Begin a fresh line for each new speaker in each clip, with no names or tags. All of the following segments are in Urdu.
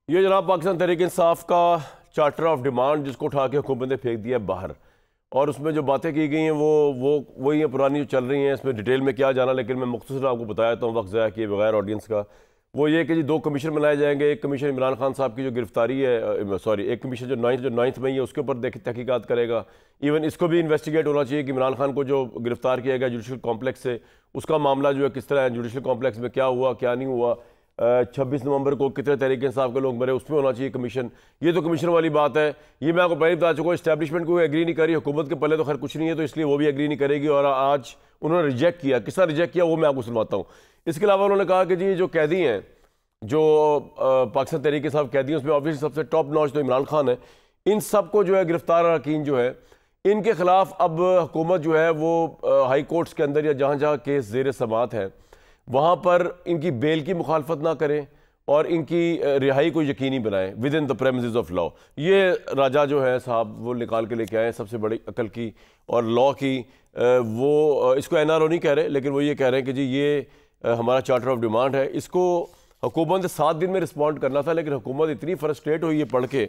یہ جناب پاکستان تحریک انصاف کا چارٹر آف ڈیمانڈ جس کو اٹھا کے حکومت نے پھینک دیا باہر، اور اس میں جو باتیں کی گئی ہیں وہی ہیں پرانی جو چل رہی ہیں. اس میں ڈیٹیل میں کیا جانا، لیکن میں مختصر آپ کو بتایا تو وقت ضائع کیے بغیر آڈینس کا. وہ یہ کہ جی 2 کمیشن بنائے جائیں گے. ایک کمیشن عمران خان صاحب کی جو گرفتاری ہے، ایک کمیشن جو 9 مئی ہے اس کے اوپر تحقیقات کرے گا. ایون اس کو بھی انویسٹیگیٹ ہونا چاہیے کہ عمران خان کو جو گرفتار کیا گیا جوڈیشل کمپلیکس سے، اس کا معاملہ جو ہے کس طرح ہے، جوڈیشل کمپلیکس میں کیا ہوا کیا نہیں ہوا. 26 نومبر کو کتنے تحریک انصاف کے لوگ مرے، اس میں ہونا چاہیے کمیشن. یہ تو کمیشن والی بات ہے. یہ میں آپ کو پہلے بتا چکا ہوں، اسٹیبلشمنٹ کوئی ایگری نہیں کر رہی، حکومت کے پلے تو خیر کچھ نہیں ہے، تو اس لیے وہ بھی ایگری نہیں کرے گی. اور آج انہوں نے ریجیکٹ کیا. کس طرح ریجیکٹ کیا وہ میں آپ کو سنواتا ہوں. اس کے علاوہ انہوں نے کہا کہ جی جو قیدی ہیں، جو پاکستان تحریک انصاف قیدی ہیں، اس میں آبویسلی سب سے ٹاپ نوچ تو عمران خان ہے. ان سب کو جو ہے گرفتار اراکین جو ہے، ان کے خلاف اب حکومت جو ہے وہ ہائی کورٹس کے اندر یا جہاں جہاں کیس زیر سماعت ہیں وہاں پر ان کی بیل کی مخالفت نہ کریں اور ان کی رہائی کو یقینی بنائیں with in the premises of law. یہ راجہ جو ہے صاحب وہ نکال کے لے کے آئے سب سے بڑی عقل کی اور لا کی. وہ اس کو NRO نہیں کہہ رہے، لیکن وہ یہ کہہ رہے ہیں کہ جی یہ ہمارا چارٹر آف ڈیمانڈ ہے. اس کو حکومت نے 7 دن میں رسپونڈ کرنا تھا، لیکن حکومت اتنی فرسٹریٹ ہوئی ہے پڑھ کے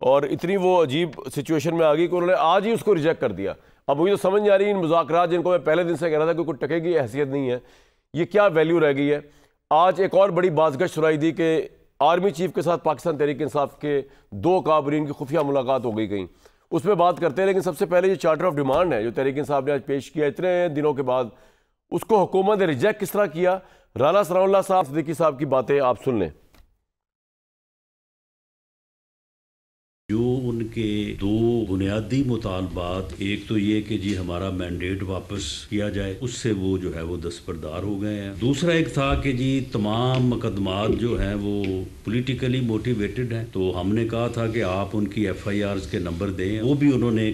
اور اتنی وہ عجیب سچویشن میں آ گئی کہ انہوں نے آج ہی اس کو ریجیکٹ کر دیا. اب مجھے تو سمجھ نہیں آ رہی ان مذاکرات جن کو میں پہلے دن سے کہہ رہا تھا کہ کوئی ٹکے کی حیثیت نہیں ہے، یہ کیا ویلیو رہ گئی ہے. آج ایک اور بڑی بازگشت سنائی دی کہ آرمی چیف کے ساتھ پاکستان تحریک انصاف کے 2 کابرین کی خفیہ ملاقات ہو گئی. اس پہ بات کرتے ہیں، لیکن سب سے پہلے یہ چارٹر آف ڈیمانڈ ہے جو تحریک انصاف نے آج پیش کیا اتنے دنوں کے بعد، اس کو حکومت نے ریجیکٹ کس طرح کیا. رانا ثناء اللہ صاحب صدیقی صاحب کی باتیں آپ سن لیں.
جو ان کے 2 بنیادی مطالبات، ایک تو یہ کہ جی ہمارا مینڈیٹ واپس کیا جائے، اس سے وہ جو ہے وہ دستبردار ہو گئے ہیں. دوسرا ایک تھا کہ جی تمام مقدمات جو ہیں وہ پولیٹیکلی موٹیویٹڈ ہیں، تو ہم نے کہا تھا کہ آپ ان کی FIRs کے نمبر دیں. وہ بھی انہوں نے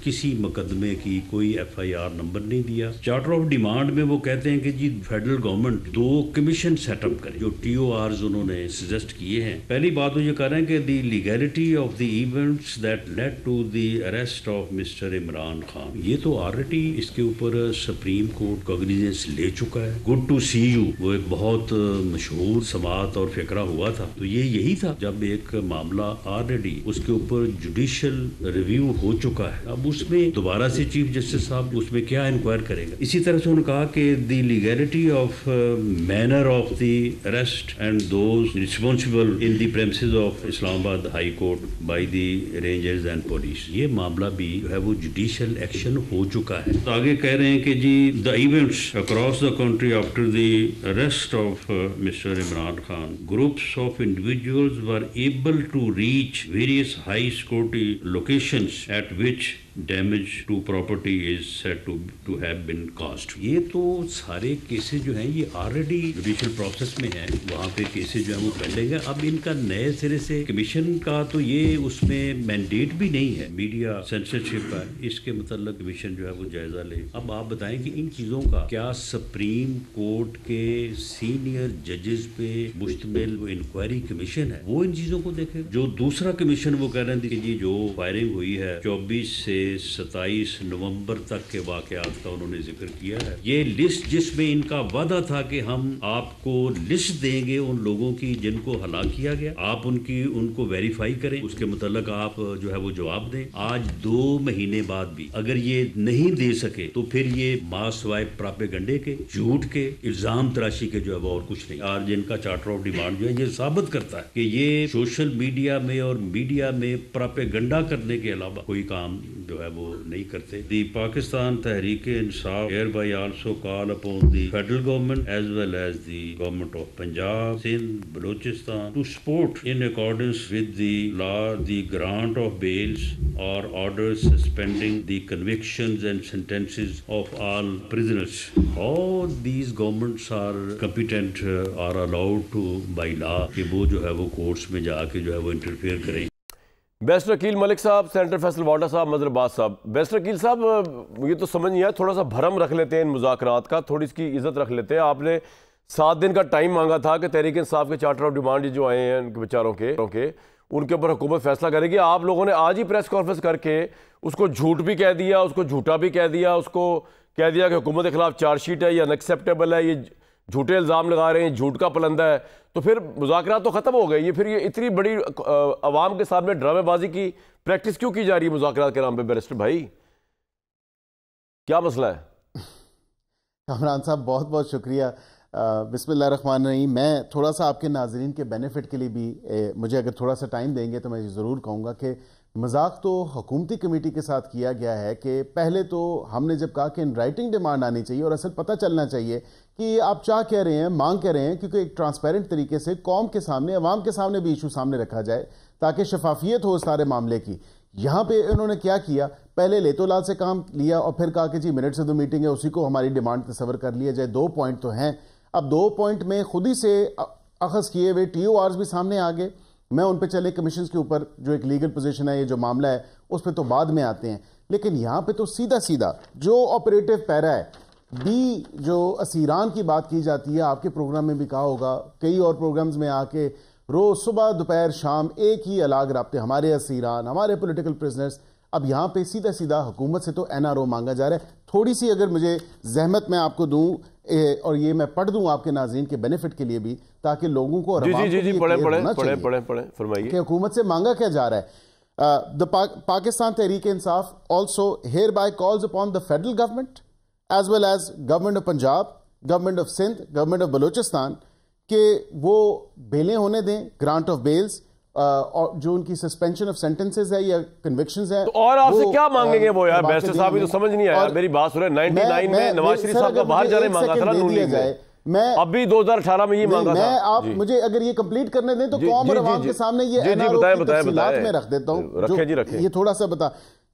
کسی مقدمے کی کوئی FIR نمبر نہیں دیا. چارٹر آف ڈیمانڈ میں وہ کہتے ہیں کہ جی federal government 2 commission set up کرے. جو TORs انہوں نے سجیسٹ کیے ہیں، پہلی بات وہ یہ کہہ رہے ہیں کہ the legality of the events that led to the arrest of Mr. Imran Khan. یہ تو آلریڈی اس کے اوپر سپریم کورٹ کوگنیزنس لے چکا ہے. گڈ ٹو سی یو وہ ایک بہت مشہور سماعت اور فقرہ ہوا تھا. تو یہ یہی تھا جب ایک معاملہ آلریڈی اس کے اوپر جوڈیشل ریویو ہو چکا ہے. اب اس میں دوبارہ سے چیف جسٹس صاحب اس میں کیا انکوائر کرے گا. اسی طرح سے انہوں نے کہا کہ the legality of manner of the arrest and those responsible in the premises of Islamabad high court by the rangers and police. یہ معاملہ بھی جو ہے وہ جوڈیشل ایکشن ہو چکا ہے. تو آگے کہہ رہے ہیں کہ جی the events across the country after the arrest of Mr Imran Khan, groups of individuals were able to reach various high security locations at which damage to property is said to have been caused. یہ تو سارے کیسز جو ہیں یہ آلریڈی جوڈیشل پروسیس میں ہیں، وہاں پہ کیسز جو ہیں وہ پینڈنگ ہے. اب ان کا نئے سرے سے کمیشن کا تو یہ اس میں مینڈیٹ بھی نہیں ہے، میڈیا سینسرشپ ہے، اس کے متعلق کمیشن جو ہے وہ جائزہ لے. اب آپ بتائیں کہ ان چیزوں کا کیا سپریم کورٹ کے سینئر ججز پہ مشتمل وہ انکوائری کمیشن ہے وہ ان چیزوں کو دیکھے. جو دوسرا کمیشن وہ کہہ رہے ہیں کہ جی جو فائرنگ ہوئی ہے 24 سے 27 نومبر تک کے واقعات کا انہوں نے ذکر کیا ہے. یہ لسٹ جس میں ان کا وعدہ تھا کہ ہم آپ کو لسٹ دیں گے ان لوگوں کی جن کو ہلاک کیا گیا، آپ ان کو ویریفائی کریں، اس کے متعلق آپ جو ہے وہ جواب دیں. آج 2 مہینے بعد بھی اگر یہ نہیں دے سکے تو پھر یہ ماس وائپ پراپیگنڈے کے، جھوٹ کے، الزام تراشی کے جو ہے وہ اور کچھ نہیں. آج جن کا چارٹر آف ڈیمانڈ جو ہے یہ ثابت کرتا ہے کہ یہ سوشل میڈیا میں اور میڈیا میں پراپیگنڈا کرنے کے علاوہ کوئی کام جو ہے وہ نہیں کرتے. دی پاکستان تحریک انصاف hereby also call upon the federal government as well as the government of Punjab, Sindh, Balochistan to support in accordance with the law the grant of bails or orders suspending the convictions and sentences of all prisoners. All these governments are competent are allowed to by law کہ وہ جو ہے وہ کورٹس میں جا کے جو ہے وہ انٹرفیئر کریں.
بیسٹ وکیل ملک صاحب، سینیٹر فیصل واڈا صاحب، مظہر عباس صاحب. بیسٹ وکیل صاحب یہ تو سمجھ نہیں آیا، تھوڑا سا بھرم رکھ لیتے ہیں ان مذاکرات کا، تھوڑی اس کی عزت رکھ لیتے ہیں. آپ نے 7 دن کا ٹائم مانگا تھا کہ تحریک انصاف کے چارٹر آف ڈیمانڈ جو آئے ہیں ان کے بیچاروں کے ان کے اوپر حکومت فیصلہ کرے گی. آپ لوگوں نے آج ہی پریس کانفرنس کر کے اس کو جھوٹ بھی کہہ دیا، اس کو جھوٹا بھی کہہ دیا، اس کو کہہ دیا کہ حکومت کے خلاف چارج شیٹ ہے یہ انیکسیپٹیبل ہے، یہ جھوٹے الزام لگا رہے ہیں, جھوٹ کا پلندہ ہے, تو پھر مذاکرات تو ختم ہو گئے. یہ پھر یہ اتنی بڑی عوام کے سامنے ڈرامے بازی کی پریکٹس کیوں کی جا رہی ہے مذاکرات کے نام پہ؟ بیرسٹر بھائی کیا مسئلہ ہے؟
کامران صاحب بہت بہت شکریہ. بسم اللہ الرحمن الرحیم. میں تھوڑا سا آپ کے ناظرین کے بینیفٹ کے لیے بھی مجھے اگر تھوڑا سا ٹائم دیں گے تو میں ضرور کہوں گا کہ مذاق تو حکومتی کمیٹی کے ساتھ کیا گیا ہے کہ پہلے تو ہم نے جب کہا کہ ان رائٹنگ ڈیمانڈ آنی چاہیے اور اصل پتہ چلنا چاہیے کہ آپ چاہ کہہ رہے ہیں, مانگ کہہ رہے ہیں, کیونکہ ایک ٹرانسپیرنٹ طریقے سے قوم کے سامنے, عوام کے سامنے بھی ایشو سامنے رکھا جائے تاکہ شفافیت ہو اس سارے معاملے کی. یہاں پہ انہوں نے کیا کیا, پہلے لیتو لال سے کام لیا اور پھر کہا کہ جی منٹ سے دو میٹنگ ہے, اسی کو ہماری ڈیمانڈ تصور کر لیا جائے. 2 پوائنٹ تو ہیں, اب 2 پوائنٹ میں خود ہی سے اخذ کیے ہوئے ٹی او آرز بھی سامنے آ گئے. میں ان پہ چلے کمیشنز کے اوپر جو ایک لیگل پوزیشن ہے, یہ جو معاملہ ہے اس پہ تو بعد میں آتے ہیں, لیکن یہاں پہ تو سیدھا سیدھا جو آپریٹو پیرا ہے بی جو اسیران کی بات کی جاتی ہے. آپ کے پروگرام میں بھی کہا ہوگا, کئی اور پروگرامز میں آ کے روز صبح دوپہر شام ایک ہی الگ رابطے, ہمارے اسیران, ہمارے پولیٹیکل پرزنرز. اب یہاں پہ سیدھا سیدھا حکومت سے تو این آر او مانگا جا رہا ہے. تھوڑی سی اگر مجھے زحمت میں آپ کو دوں اور یہ میں پڑھ دوں آپ کے ناظرین کے بینیفٹ کے لیے بھی, تاکہ لوگوں کو
فرمائیے
کہ حکومت سے مانگا کیا جا رہا ہے. پاکستان تحریک انصاف also hereby calls upon the federal government as well as government of Punjab, government of Sindh, government of Balochistan کہ وہ بیلیں ہونے دیں, گرانٹ آف بیلز, اور جو ان کی سسپینشن آف سینٹنسز ہے یا کنوکشنز ہیں.
اور آپ سے کیا مانگیں گے وہ یار؟ بیرسٹر صاحب بھی تو سمجھ نہیں آیا میری بات سن رہے. 99 میں نواز شریف صاحب کا باہر جانے مانگا تھا نا نون لیگ نے, اب بھی 2018 میں یہ مانگا تھا.
میں آپ مجھے اگر یہ کمپلیٹ کرنے دیں تو قوم اور عوام کے سامنے یہ این آر او کی تفصیلات میں رکھ دیتا ہوں. یہ تھوڑا سا بتا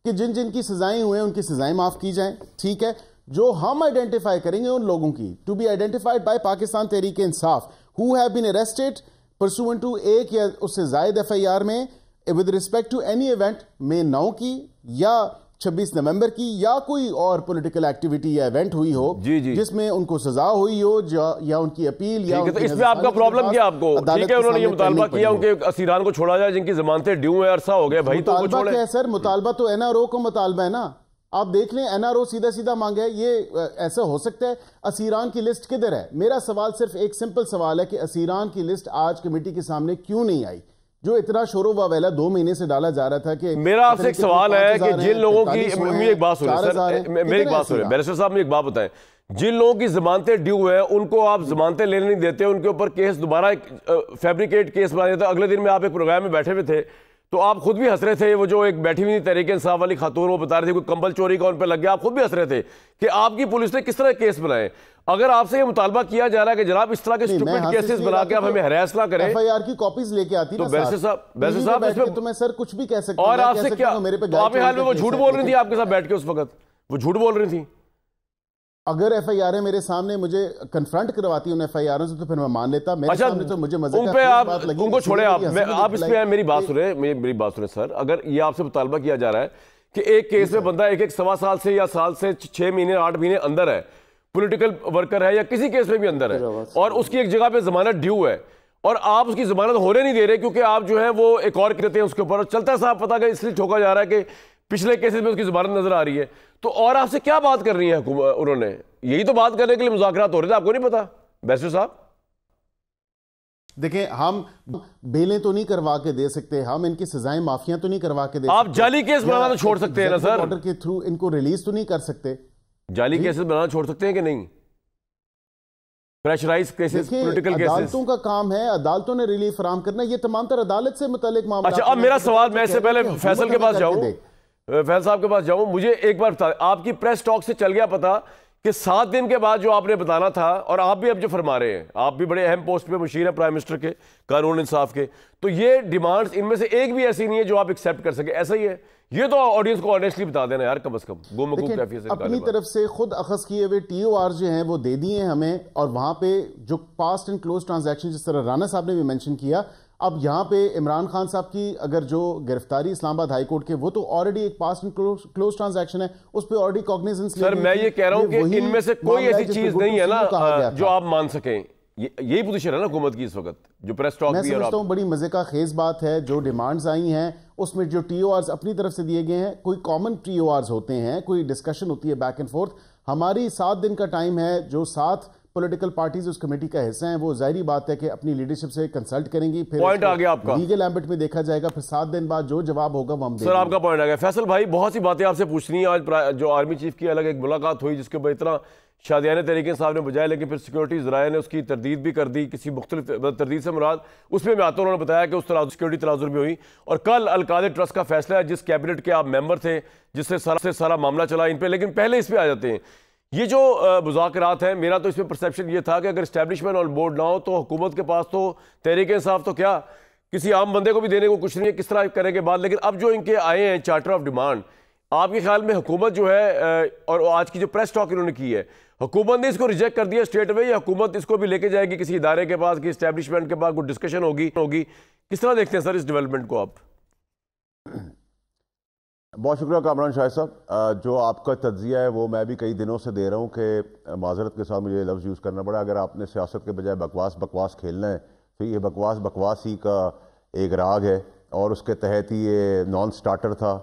کہ جن جن کی سزائیں ہوئے ہیں ان کی سزائیں معاف کی جائیں, ٹھیک ہے. جو ہم آئیڈینٹیفائی کریں گے ان لوگوں کی, to be identified by Pakistan Tehreek Insaf, who have been arrested pursuant to ایک یا اس سے زائد ایف آئی آر میں with respect to any event میں 9 کی یا 26 نومبر کی یا کوئی اور پولیٹیکل ایکٹیویٹی یا ایونٹ ہوئی ہو جس میں ان کو سزا ہوئی ہو یا ان کی اپیل یا
اس میں آپ کا پرابلم کیا؟ آپ کو ٹھیک ہے انہوں نے یہ مطالبہ کیا ان کے اسیران کو چھوڑا جائے جن کی ضمانتیں ڈیو ہیں, عرصہ ہو گیا بھائی, تو
مطالبہ کیا ہے سر؟ مطالبہ تو این آر او کو مطالبہ ہے نا. آپ دیکھ لیں این آر او سیدھا سیدھا مانگا ہے. یہ ایسا ہو سکتا ہے اسیران کی لسٹ کدھر ہے؟ میرا سوال صرف ایک سمپل سوال ہے کہ اسیران کی لسٹ آج کمیٹی کے سامنے کیوں نہیں آئی؟ جو اتنا شور و واویلا 2 مہینے سے ڈالا جا رہا تھا کہ
میرا آپ سے ایک سوال ہے کہ جن لوگوں کی, میری ایک بات سنیں سر, میری ایک بات سنیں بیرسٹر صاحب, میری ایک بات بتائیں, جن لوگوں کی ضمانتیں ڈیو ہیں ان کو آپ ضمانتیں لینے نہیں دیتے, ان کے اوپر کیس دوبارہ فیبریکیٹ کیس بنا دیتے. اگلے دن میں آپ ایک پروگرام میں بیٹھے ہوئے تھے تو آپ خود بھی ہنس رہے تھے, وہ جو ایک بیٹھی ہوئی تحریک انصاف والی خاتون وہ بتا رہے تھے کوئی کمبل چوری کا ان پہ لگ گیا, آپ خود بھی ہنس رہے تھے کہ آپ کی پولیس نے کس طرح کیس بنائے. اگر آپ سے یہ مطالبہ کیا جا رہا ہے کہ جناب اس طرح کے سٹوپڈ کیسز بنا کے آپ ہمیں ہراس نہ کریں,
ایف آئی آر کی کاپیز لے کے آتی
تو بیرسٹر صاحب اس میں
تو میں سر کچھ بھی کہہ سکتا ہوں.
اور آپ سے کیا آپ حال میں وہ جھوٹ بول رہی تھی آپ کے ساتھ بیٹھ کے اس وقت, وہ جھوٹ بول رہی تھی.
اگر ایف آئی آر میرے سامنے مجھے کنفرنٹ کرواتی ان ایف آئی آروں سے تو پھر میں مان لیتا. میرے سامنے تو مجھے مزے
ان پہ آپ ان کو چھوڑے, آپ اس پہ میری بات سنیں سر. اگر یہ آپ سے مطالبہ کیا جا رہا ہے کہ ایک کیس میں بندہ 1.25 سال سے یا سال سے 6 مہینے 8 مہینے اندر ہے, پولیٹیکل ورکر ہے یا کسی کیس میں بھی اندر ہے, اور اس کی ایک جگہ پہ ضمانت ڈیو ہے اور آپ اس کی ضمانت ہونے نہیں دے رہے کیونکہ آپ جو ہے وہ ایک اور کرتے ہیں اس کے اوپر, اور چلتا ہے صاحب پتہ کہ اس لیے ٹھوکا جا رہا ہے کہ پچھلے کیسز میں اس کی ضمانت نظر آ رہی ہے, تو اور آپ سے کیا بات کر رہی ہیں انہوں نے؟ یہی تو بات کرنے کے لیے مذاکرات ہو رہے تھے, آپ کو نہیں پتا بیرسٹر صاحب؟
دیکھیں ہم بیلیں تو نہیں کروا کے دے سکتے, ہم ان کی سزائیں معافیاں تو نہیں کروا کے دے سکتے.
آپ جعلی کیس بنانا تو چھوڑ سکتے ہیں نا سر,
آرڈر کے تھرو ان کو ریلیز تو نہیں کر سکتے.
جعلی کیسز بنانا چھوڑ سکتے ہیں کہ نہیں؟ پریشرائز کیسز, پولیٹیکل کیسز
عدالتوں کا کام ہے, عدالتوں نے ریلیف فراہم کرنا, یہ تمام تر عدالت سے متعلق معاملات.
اچھا اب میرا سوال, میں اس سے پہلے فیصل کے پاس جاؤں, فیصل صاحب کے پاس جاؤں, مجھے ایک بار بتا, آپ کی پریس ٹاک سے چل گیا پتا کہ 7 دن کے بعد جو آپ نے بتانا تھا, اور آپ بھی اب جو فرما رہے ہیں, آپ بھی بڑے اہم پوسٹ پہ مشیر ہیں پرائم منسٹر کے, قانون انصاف کے, تو یہ ڈیمانڈز ان میں سے ایک بھی ایسی نہیں ہے جو آپ ایکسیپٹ کر سکے, ایسا ہی ہے؟ یہ تو آڈینس کو آنیسٹلی بتا دینا یار کم از کم.
اپنی طرف سے خود اخذ کیے ہوئے ٹی او آر جو ہیں وہ دے دیے ہمیں, اور وہاں پہ جو پاسٹ اینڈ کلوز ٹرانزیکشن جس طرح رانا صاحب نے بھی مینشن کیا, اب یہاں پہ عمران خان صاحب کی اگر جو گرفتاری اسلام آباد ہائی کورٹ کے, وہ تو آلریڈی ایک پاسٹ اینڈ کلوز ٹرانزیکشن ہے, اس پہ آلریڈی کوگنیزنس
سر. میں یہ کہہ رہا ہوں کہ ان میں سے کوئی ایسی چیز نہیں ہے نا جو آپ مان سکیں, یہی پوزیشن ہے نا حکومت کی اس وقت جو پریس ٹاک بھی ہے.
میں سمجھتا ہوں بڑی مزے کا خیز بات ہے جو ڈیمانڈز آئی ہیں, اس میں جو ٹی او آرز اپنی طرف سے دیے گئے ہیں, کوئی کامن ٹی او آرز ہوتے ہیں, کوئی ڈسکشن ہوتی ہے بیک اینڈ فورتھ. ہماری 7 دن کا ٹائم ہے جو 7 پولیٹیکل پارٹیز اس کمیٹی کا حصہ ہیں، وہ ظاہری بات ہے کہ اپنی لیڈرشپ سے کنسلٹ کریں گی، پھر
پوائنٹ آ گیا آپ کا،
لیگل ایمبٹ میں دیکھا جائے گا، پھر 7 دن بعد جو جواب ہوگا وہ ہم دیں گے۔
سر آپ کا پوائنٹ آ گیا۔ فیصل بھائی بہت سی باتیں آپ سے پوچھنی ہیں، آج جو آرمی چیف کی الگ ایک ملاقات ہوئی جس کے اوپر اتنا شادیانہ طریقے صاحب نے بجائے، لیکن پھر سیکورٹی ذرائع نے اس کی تردید بھی کر دی، کسی مختلف تردید سے مراد اس میں آتا انہوں نے بتایا کہ اس طرح سیکورٹی تناظر بھی ہوئی، اور کل القادر ٹرسٹ کا فیصلہ ہے جس کیبنٹ کے آپ ممبر تھے، جس سے سارا معاملہ چلا ان پہ، لیکن پہلے اس پہ آ جاتے ہیں۔ یہ جو مذاکرات ہیں، میرا تو اس میں پرسیپشن یہ تھا کہ اگر اسٹیبلشمنٹ آن بورڈ نہ ہو تو حکومت کے پاس تو تحریک انصاف تو کیا کسی عام بندے کو بھی دینے کو کچھ نہیں ہے، کس طرح کریں گے بات۔ لیکن اب جو ان کے آئے ہیں چارٹر آف ڈیمانڈ، آپ کے خیال میں حکومت جو ہے، اور آج کی جو پریس ٹاک انہوں نے کی ہے، حکومت نے اس کو ریجیکٹ کر دیا اسٹریٹ اوے، یا حکومت اس کو بھی لے کے جائے گی کسی ادارے کے پاس، کسی اسٹیبلشمنٹ کے پاس کوئی ڈسکشن ہوگی؟ کس طرح دیکھتے ہیں سر اس ڈیولپمنٹ کو آپ؟
بہت شکریہ کامران شاہد صاحب، جو آپ کا تجزیہ ہے وہ میں بھی کئی دنوں سے دے رہا ہوں کہ معذرت کے ساتھ مجھے یہ لفظ یوز کرنا پڑا، اگر آپ نے سیاست کے بجائے بکواس کھیلنا ہے تو یہ بکواس ہی کا ایک راگ ہے، اور اس کے تحت ہی یہ نان سٹارٹر تھا،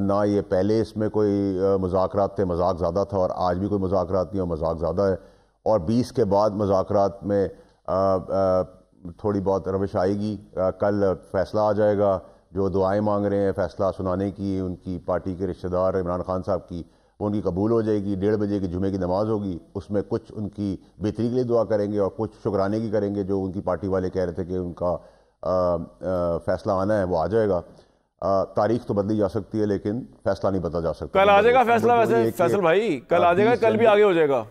نہ یہ پہلے اس میں کوئی مذاکرات تھے، مذاق زیادہ تھا، اور آج بھی کوئی مذاکرات نہیں اور مذاق زیادہ ہے، اور 20 کے بعد مذاکرات میں تھوڑی بہت روش آئے گی، کل فیصلہ آ جائے گا، جو دعائیں مانگ رہے ہیں فیصلہ سنانے کی ان کی پارٹی کے رشتہ دار عمران خان صاحب کی، وہ ان کی قبول ہو جائے گی، 1:30 بجے کی جمعے کی نماز ہوگی، اس میں کچھ ان کی بہتری کے لیے دعا کریں گے اور کچھ شکرانے کی کریں گے، جو ان کی پارٹی والے کہہ رہے تھے کہ ان کا فیصلہ آنا ہے وہ آ جائے گا۔ تاریخ تو بدلی جا سکتی ہے لیکن فیصلہ نہیں بدلا جا سکتا۔
کل آ جائے گا فیصلہ، ویسے فیصل بھائی کل آ جائے گا، کل بھی آگے ہو جائے گا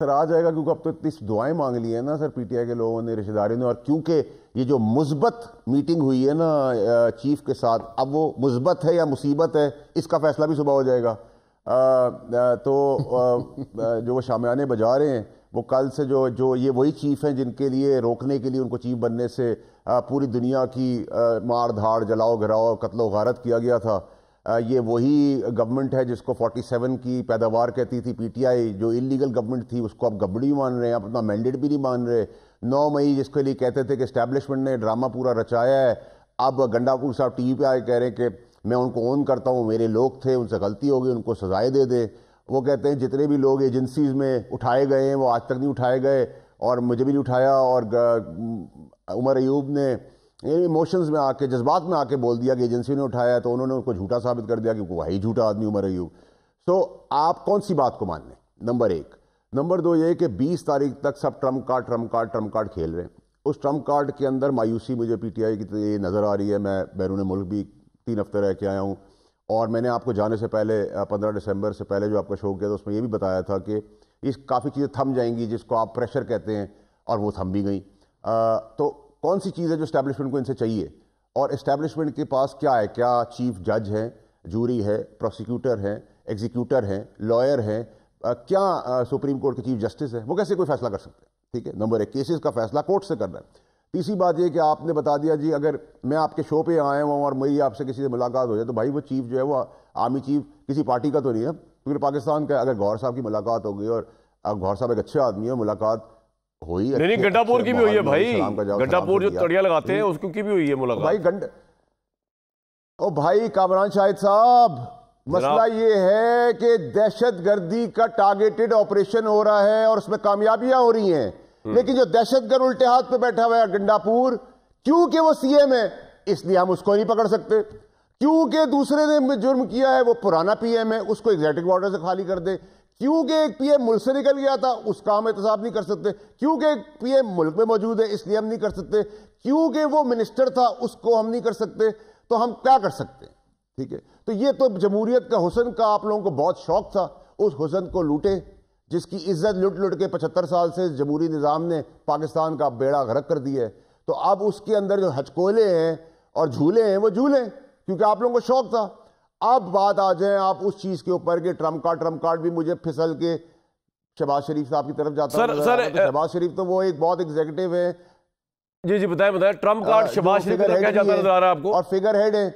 سر، آ جائے گا، کیونکہ اب تو اتنی دعائیں مانگ لی ہیں نا سر پی ٹی آئی کے لوگوں نے، رشتہ داروں نے، اور کیونکہ یہ جو مثبت میٹنگ ہوئی ہے نا چیف کے ساتھ، اب وہ مثبت ہے یا مصیبت ہے اس کا فیصلہ بھی صبح ہو جائے گا۔ تو جو وہ شامیانے بجا رہے ہیں وہ کل سے جو یہ وہی چیف ہیں جن کے لیے روکنے کے لیے ان کو چیف بننے سے پوری دنیا کی مار دھاڑ، جلاؤ گھراؤ، قتل و غارت کیا گیا تھا، یہ وہی گورنمنٹ ہے جس کو 47 کی پیداوار کہتی تھی پی ٹی آئی، جو انلیگل گورنمنٹ تھی اس کو اب گورنمنٹ بھی مان رہے ہیں، اب اپنا مینڈیٹ بھی نہیں مان رہے۔ 9 مئی جس کے لیے کہتے تھے کہ اسٹیبلشمنٹ نے ڈرامہ پورا رچایا ہے، اب گنڈا پور صاحب ٹی وی پہ آئے کہہ رہے ہیں کہ میں ان کو اون کرتا ہوں، میرے لوگ تھے، ان سے غلطی ہو گئی، ان کو سزائے دے دیں۔ وہ کہتے ہیں جتنے بھی لوگ ایجنسیز میں اٹھائے گئے ہیں وہ آج تک نہیں اٹھائے گئے، اور مجھے بھی نہیں اٹھایا، اور عمر ایوب نے ایموشنز میں آ کے، جذبات میں آ کے بول دیا کہ ایجنسی نے اٹھایا، تو انہوں نے ان کو جھوٹا ثابت کر دیا کہ وہ ہے ہی جھوٹا آدمی عمر ایوب۔ سو آپ کون سی بات کو مان لیں؟ نمبر 1۔ نمبر 2 یہ کہ 20 تاریخ تک سب ٹرمپ کارڈ کھیل رہے ہیں۔ اس ٹرمپ کارڈ کے اندر مایوسی مجھے پی ٹی آئی کی یہ نظر آ رہی ہے۔ میں بیرون ملک بھی 3 ہفتے رہ کے آیا ہوں، اور میں نے آپ کو جانے سے پہلے 15 دسمبر سے پہلے جو آپ کا شو کیا تھا اس میں یہ بھی بتایا تھا کہ اس کافی چیزیں تھم جائیں گی جس کو آپ پریشر کہتے ہیں، اور وہ تھم بھی گئیں۔ تو کون سی چیز ہے جو اسٹیبلشمنٹ کو ان سے چاہیے، اور اسٹیبلشمنٹ کے پاس کیا ہے؟ کیا چیف جج ہیں، جوری ہے، پروسیکیوٹر ہیں، ایگزیکیوٹر ہیں، لائر ہیں، کیا سپریم کورٹ کے چیف جسٹس ہیں؟ وہ کیسے کوئی فیصلہ کر سکتے ہیں؟ ٹھیک ہے، نمبر 1 کیسز کا فیصلہ کورٹ سے کرنا ہے۔ تیسری بات یہ کہ آپ نے بتا دیا جی اگر میں آپ کے شو پہ آیا ہوں اور میری آپ سے کسی سے ملاقات ہو جائے تو بھائی وہ چیف جو ہے وہ آرمی چیف کسی پارٹی کا تو نہیں ہے، کیونکہ پاکستان کا اگر گوھر صاحب کی ملاقات ہو گئی، اور گوھر صاحب ایک اچھے آدمی ہے، ملاقات ہوئی،
نہیں گڈھا پور کی بھی ہوئی ہے بھائی، گڈھا پور جو تڑیاں لگاتے ہیں اس کی بھی ہوئی ہے ملاقات۔
بھائی کامران شاہد صاحب، مسئلہ یہ ہے کہ دہشت گردی کا ٹارگیٹڈ آپریشن ہو رہا ہے اور اس میں کامیابیاں ہو رہی ہیں، لیکن جو دہشت گرد الٹے ہاتھ پہ بیٹھا ہوا ہے گنڈا پور، کیونکہ وہ سی ایم ہے اس لیے ہم اس کو نہیں پکڑ سکتے، کیونکہ دوسرے نے جرم کیا ہے وہ پرانا پی ایم ہے اس کو ایگزیکٹو آرڈر سے خالی کر دے، کیونکہ ایک پی ایم ملک سے نکل گیا تھا اس کا ہم احتساب نہیں کر سکتے، کیونکہ ایک پی ایم ملک میں موجود ہے اس لیے ہم نہیں کر سکتے، کیونکہ وہ منسٹر تھا اس کو ہم نہیں کر سکتے، تو ہم کیا کر سکتے ہیں؟ ٹھیک ہے، تو یہ تو جمہوریت کا حسن کا آپ لوگوں کو بہت شوق تھا، اس حسن کو لوٹے، جس کی عزت لٹ کے 75 سال سے جمہوری نظام نے پاکستان کا بیڑا غرق کر دیا ہے، تو اب اس کے اندر جو ہچکولے ہیں اور جھولے ہیں وہ جھولیں، کیونکہ آپ لوگوں کو شوق تھا۔ اب بات آ جائیں آپ اس چیز کے اوپر کہ ٹرمپ کارڈ بھی مجھے پھسل کے شہباز شریف صاحب کی طرف جاتا ہے۔ شہباز شریف تو وہ ایک بہت ایگزیکٹو ہے،
جی بتائیں ٹرمپ کارڈ شہباز شریف کا کیا جاتا نظر آ رہا ہے آپ کو؟
اور فگر ہیڈ ہے۔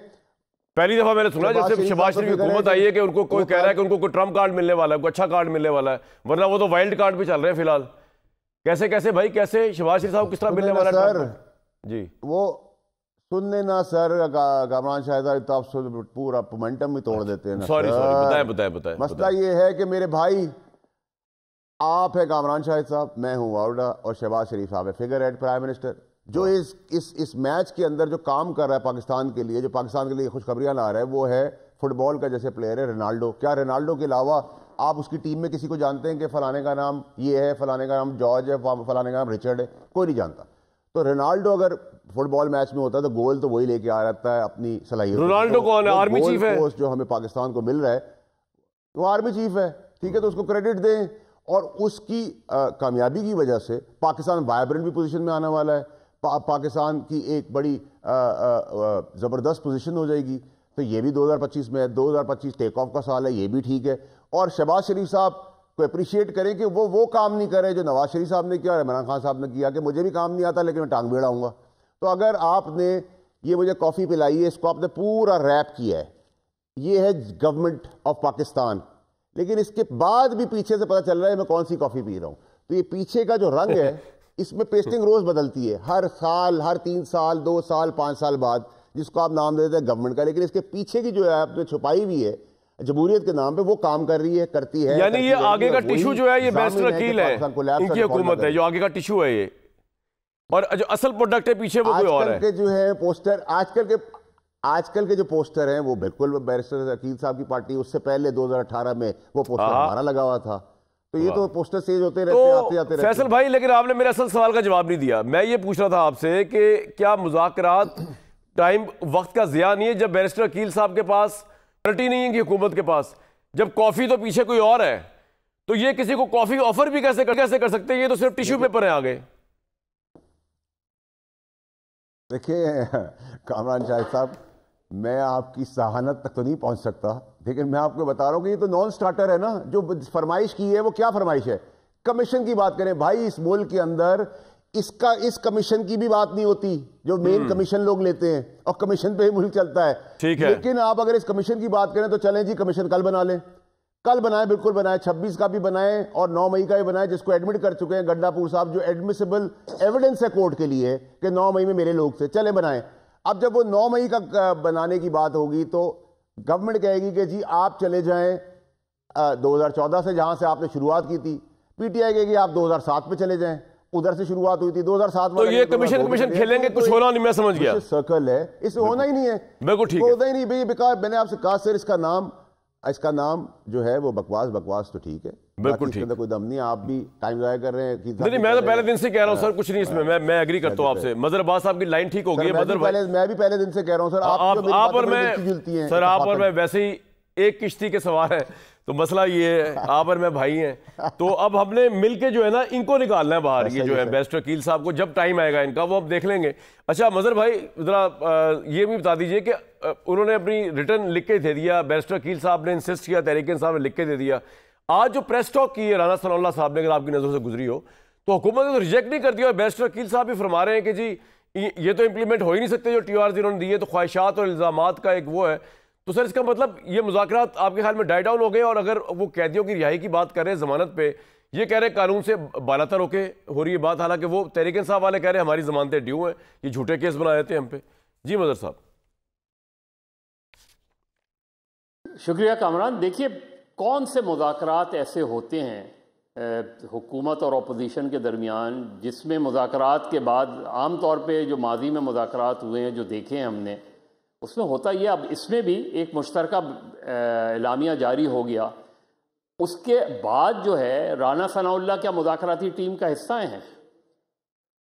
پہلی دفعہ میں نے سنا جب سے شہباز شریف کی حکومت آئی ہے کہ ان کو کوئی کہہ رہا ہے کہ ان کو کوئی ٹرمپ کارڈ ملنے والا ہے، کوئی اچھا کارڈ ملنے والا ہے، ورنہ وہ تو وائلڈ کارڈ پہ چل رہے ہیں فی الحال۔ کیسے بھائی کیسے شہباز شریف صاحب کس طرح ملنے والا ہے؟ جی
وہ سننے نا سر، کامران شاہد آپ پورا مومنٹم بھی توڑ دیتے ہیں۔
سوری بتائیں۔
مسئلہ یہ ہے کہ میرے بھائی آپ ہے کامران شاہد صاحب, میں ہوں واوڈا, اور شہباز شریف صاحب ہے فگر ہیڈ پرائم منسٹر. جو اس میچ کے اندر جو کام کر رہا ہے پاکستان کے لیے, جو پاکستان کے لیے خوشخبریاں لا رہا ہے, وہ ہے فٹ بال کا جیسے پلیئر ہے رونالڈو. کیا رونالڈو کے علاوہ آپ اس کی ٹیم میں کسی کو جانتے ہیں کہ فلانے کا نام یہ ہے, فلانے کا نام جارج ہے, فلانے کا نام رچرڈ ہے؟ کوئی نہیں جانتا. تو رونالڈو اگر فٹ بال میچ میں ہوتا ہے تو گول تو وہی لے کے آ رہتا ہے اپنی صلاحیت.
رونالڈو کون ہے؟ آرمی چیف ہے
جو ہمیں پاکستان کو مل رہا ہے, وہ آرمی چیف ہے, ٹھیک ہے, تو اس کو کریڈٹ دیں. اور اس کی کامیابی کی وجہ سے پاکستان وائبرنٹ بھی پوزیشن میں آنے والا ہے, پاکستان کی ایک بڑی زبردست پوزیشن ہو جائے گی. تو یہ بھی 2025 میں ہے, 2025 ٹیک آف کا سال ہے, یہ بھی ٹھیک ہے. اور شہباز شریف صاحب کو اپریشیٹ کریں کہ وہ کام نہیں کرے جو نواز شریف صاحب نے کیا اور عمران خان صاحب نے کیا, کہ مجھے بھی کام نہیں آتا لیکن میں ٹانگ بھی اڑاؤں گا. تو اگر آپ نے یہ مجھے کافی پلائی ہے, اس کو آپ نے پورا ریپ کیا ہے, یہ ہے گورنمنٹ آف پاکستان, لیکن اس کے بعد بھی پیچھے سے پتہ چل رہا ہے میں کون سی کافی پی رہا ہوں. تو یہ پیچھے کا جو رنگ ہے اس میں پیسٹنگ روز بدلتی ہے ہر سال, ہر 3 سال, 2 سال, 5 سال بعد, جس کو آپ نام دیتے ہیں گورنمنٹ کا, لیکن اس کے پیچھے کی جو ہے آپ نے چھپائی ہوئی ہے جمہوریت کے نام پہ, وہ کام کر رہی ہے, کرتی ہے.
یعنی یہ آگے کا ٹیشو جو ہے یہ بیرسٹر عقیل ہے, ان کی حکومت ہے, جو آگے کا ٹیشو ہے یہ, اور جو اصل پروڈکٹ ہے پیچھے وہ کوئی اور ہے.
آج کل کے جو ہے پوسٹر, آج کل کے جو پوسٹر ہیں وہ بالکل بیرسٹر عقیل صاحب کی پارٹی, اس سے پہلے 2018 میں وہ پوسٹر ہمارا لگا ہوا تھا. تو یہ تو پوسٹر چینج ہوتے رہتے ہیں, آتے رہتے ہیں.
فیصل بھائی, لیکن آپ نے میرے اصل سوال کا جواب نہیں دیا. میں یہ پوچھ رہا تھا آپ سے کہ کیا مذاکرات ٹائم وقت کا ضیاع نہیں ہے جب بیرسٹر عقیل صاحب کے پاس پارٹی نہیں ہے کہ حکومت کے پاس, جب کافی تو پیچھے کوئی اور ہے, تو یہ کسی کو کافی آفر بھی کیسے کر سکتے ہیں؟ یہ تو صرف ٹیشو پیپر ہیں آگے.
دیکھیں کامران شاہد صاحب, میں آپ کی ذہانت تک تو نہیں پہنچ سکتا, لیکن میں آپ کو بتا رہا ہوں کہ یہ تو نان سٹارٹر ہے نا. جو فرمائش کی ہے وہ کیا فرمائش ہے؟ کمیشن کی بات کریں بھائی. اس ملک کے اندر اس کمیشن کی بھی بات نہیں ہوتی جو مین کمیشن لوگ لیتے ہیں, اور کمیشن پہ ہی ملک چلتا ہے. لیکن آپ اگر اس کمیشن کی بات کریں تو چلیں جی کمیشن کل بنا لیں, کل بنائیں, بالکل بنائیں, 26 کا بھی بنائیں اور 9 مئی کا بھی بنائیں, جس کو ایڈمٹ کر چکے ہیں گڈا پور صاحب, جو ایڈمیسیبل ایویڈنس ہے کورٹ کے لیے کہ 9 مئی میں میرے لوگ تھے, چلیں بنائیں. اب جب وہ 9 مئی کا بنانے کی بات ہوگی تو گورنمنٹ کہے گی کہ جی آپ چلے جائیں 2014 سے, جہاں سے آپ نے شروعات کی تھی. پی ٹی آئی کہے گی آپ 2007 پہ چلے جائیں, ادھر سے شروعات ہوئی تھی 2007 میں.
تو یہ کمیشن کھیلیں گے, کچھ ہونا نہیں, میں سمجھ گیا.
سرکل ہے, اس میں ہونا ہی نہیں ہے,
بالکل ٹھیک ہے,
ہونا ہی نہیں بھائی. بیکار میں نے آپ سے کہا سر اس کا نام جو ہے وہ بکواس تو ٹھیک ہے,
بالکل ٹھیک,
کوئی دم نہیں. آپ بھی ٹائم ضائع کر رہے ہیں.
نہیں, میں تو پہلے دن سے کہہ رہا ہوں سر, کچھ نہیں اس میں, میں ایگری کرتا ہوں آپ سے. مظہر عباس صاحب کی لائن ٹھیک ہو گئی ہے.
میں بھی پہلے دن سے کہہ رہا ہوں سر,
آپ اور میں ویسے ہی ایک کشتی کے سوار ہیں, تو مسئلہ یہ ہے آپ اور میں بھائی ہیں. تو اب ہم نے مل کے جو ہے نا ان کو نکالنا ہے باہر, یہ جو ہے بیرسٹر عقیل صاحب کو. جب ٹائم آئے گا ان کا وہ اب دیکھ لیں گے. اچھا مظہر بھائی ذرا یہ بھی بتا دیجئے کہ انہوں نے اپنی ریٹرن لکھ کے دے دیا, بیرسٹر عقیل صاحب نے انسسٹ کیا, تحریک انصاف نے لکھ کے دے دیا. آج جو پریس ٹاک کی ہے رانا ثناء اللہ صاحب نے, اگر آپ کی نظروں سے گزری ہو, تو حکومت نے تو ریجیکٹ نہیں کر دیا, اور بیرسٹر عقیل صاحب بھی فرما رہے ہیں کہ جی یہ تو امپلیمنٹ ہو ہی نہیں سکتے جو TRs انہوں نے دیے, تو خواہشات اور الزامات کا ایک وہ ہے. تو سر اس کا مطلب یہ مذاکرات آپ کے خیال میں ڈائی ڈاؤن ہو گئے, اور اگر وہ قیدیوں کی رہائی کی بات کر رہے ہیں ضمانت پہ, یہ کہہ رہے قانون سے بالاتر ہو کے ہو رہی ہے بات, حالانکہ وہ تحریک انصاف والے کہہ رہے ہیں ہماری ضمانتیں ڈیو ہیں, یہ جھوٹے کیس بنا دیتے ہیں ہم پہ. جی مظہر صاحب.
شکریہ کامران. دیکھیے کون سے مذاکرات ایسے ہوتے ہیں حکومت اور اپوزیشن کے درمیان جس میں مذاکرات کے بعد عام طور پہ جو ماضی میں مذاکرات ہوئے ہیں جو دیکھے ہیں ہم نے, اس میں ہوتا یہ, اب اس میں بھی ایک مشترکہ اعلامیہ جاری ہو گیا, اس کے بعد جو ہے رانا ثناء اللہ کیا مذاکراتی ٹیم کا حصہ ہیں؟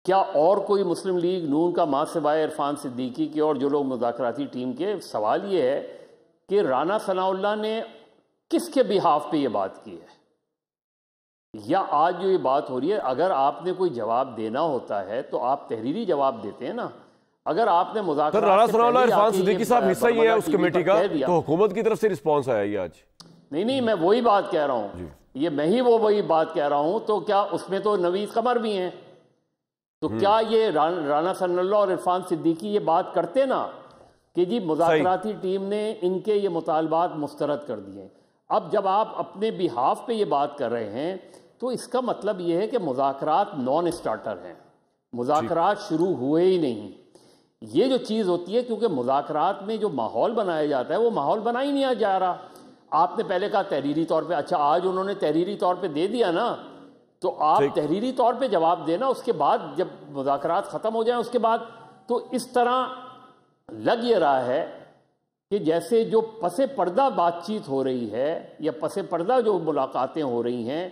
کیا اور کوئی مسلم لیگ نون کا ماں سوائے عرفان صدیقی کے اور جو لوگ مذاکراتی ٹیم کے؟ سوال یہ ہے کہ رانا ثناء اللہ نے کس کے بہاف پہ یہ بات کی ہے, یا آج جو یہ بات ہو رہی ہے, اگر آپ نے کوئی جواب دینا ہوتا ہے تو آپ تحریری جواب دیتے ہیں نا. اگر آپ نے مذاکرات
رانا ثناء اللہ عرفان صدیقی صاحب حصہ ہی ہے اس کمیٹی کا, تو حکومت کی طرف سے رسپانس آیا یہ آج؟
نہیں, میں وہی بات کہہ رہا ہوں, یہ میں ہی وہی بات کہہ رہا ہوں. تو کیا اس میں تو نوید قمر بھی ہیں, تو کیا یہ رانا ثناء اللہ اور عرفان صدیقی یہ بات کرتے نا کہ جی مذاکراتی ٹیم نے ان کے یہ مطالبات مسترد کر دیے. اب جب آپ اپنے بہاف پہ یہ بات کر رہے ہیں تو اس کا مطلب یہ ہے کہ مذاکرات نان اسٹارٹر ہیں, مذاکرات شروع ہوئے ہی نہیں. یہ جو چیز ہوتی ہے, کیونکہ مذاکرات میں جو ماحول بنایا جاتا ہے وہ ماحول بنا ہی نہیں جا رہا. آپ نے پہلے کہا تحریری طور پہ, اچھا آج انہوں نے تحریری طور پہ دے دیا نا تو آپ تحریری طور پہ جواب دینا، اس کے بعد جب مذاکرات ختم ہو جائیں اس کے بعد. تو اس طرح لگ یہ رہا ہے کہ جیسے جو پس پردہ بات چیت ہو رہی ہے یا پس پردہ جو ملاقاتیں ہو رہی ہیں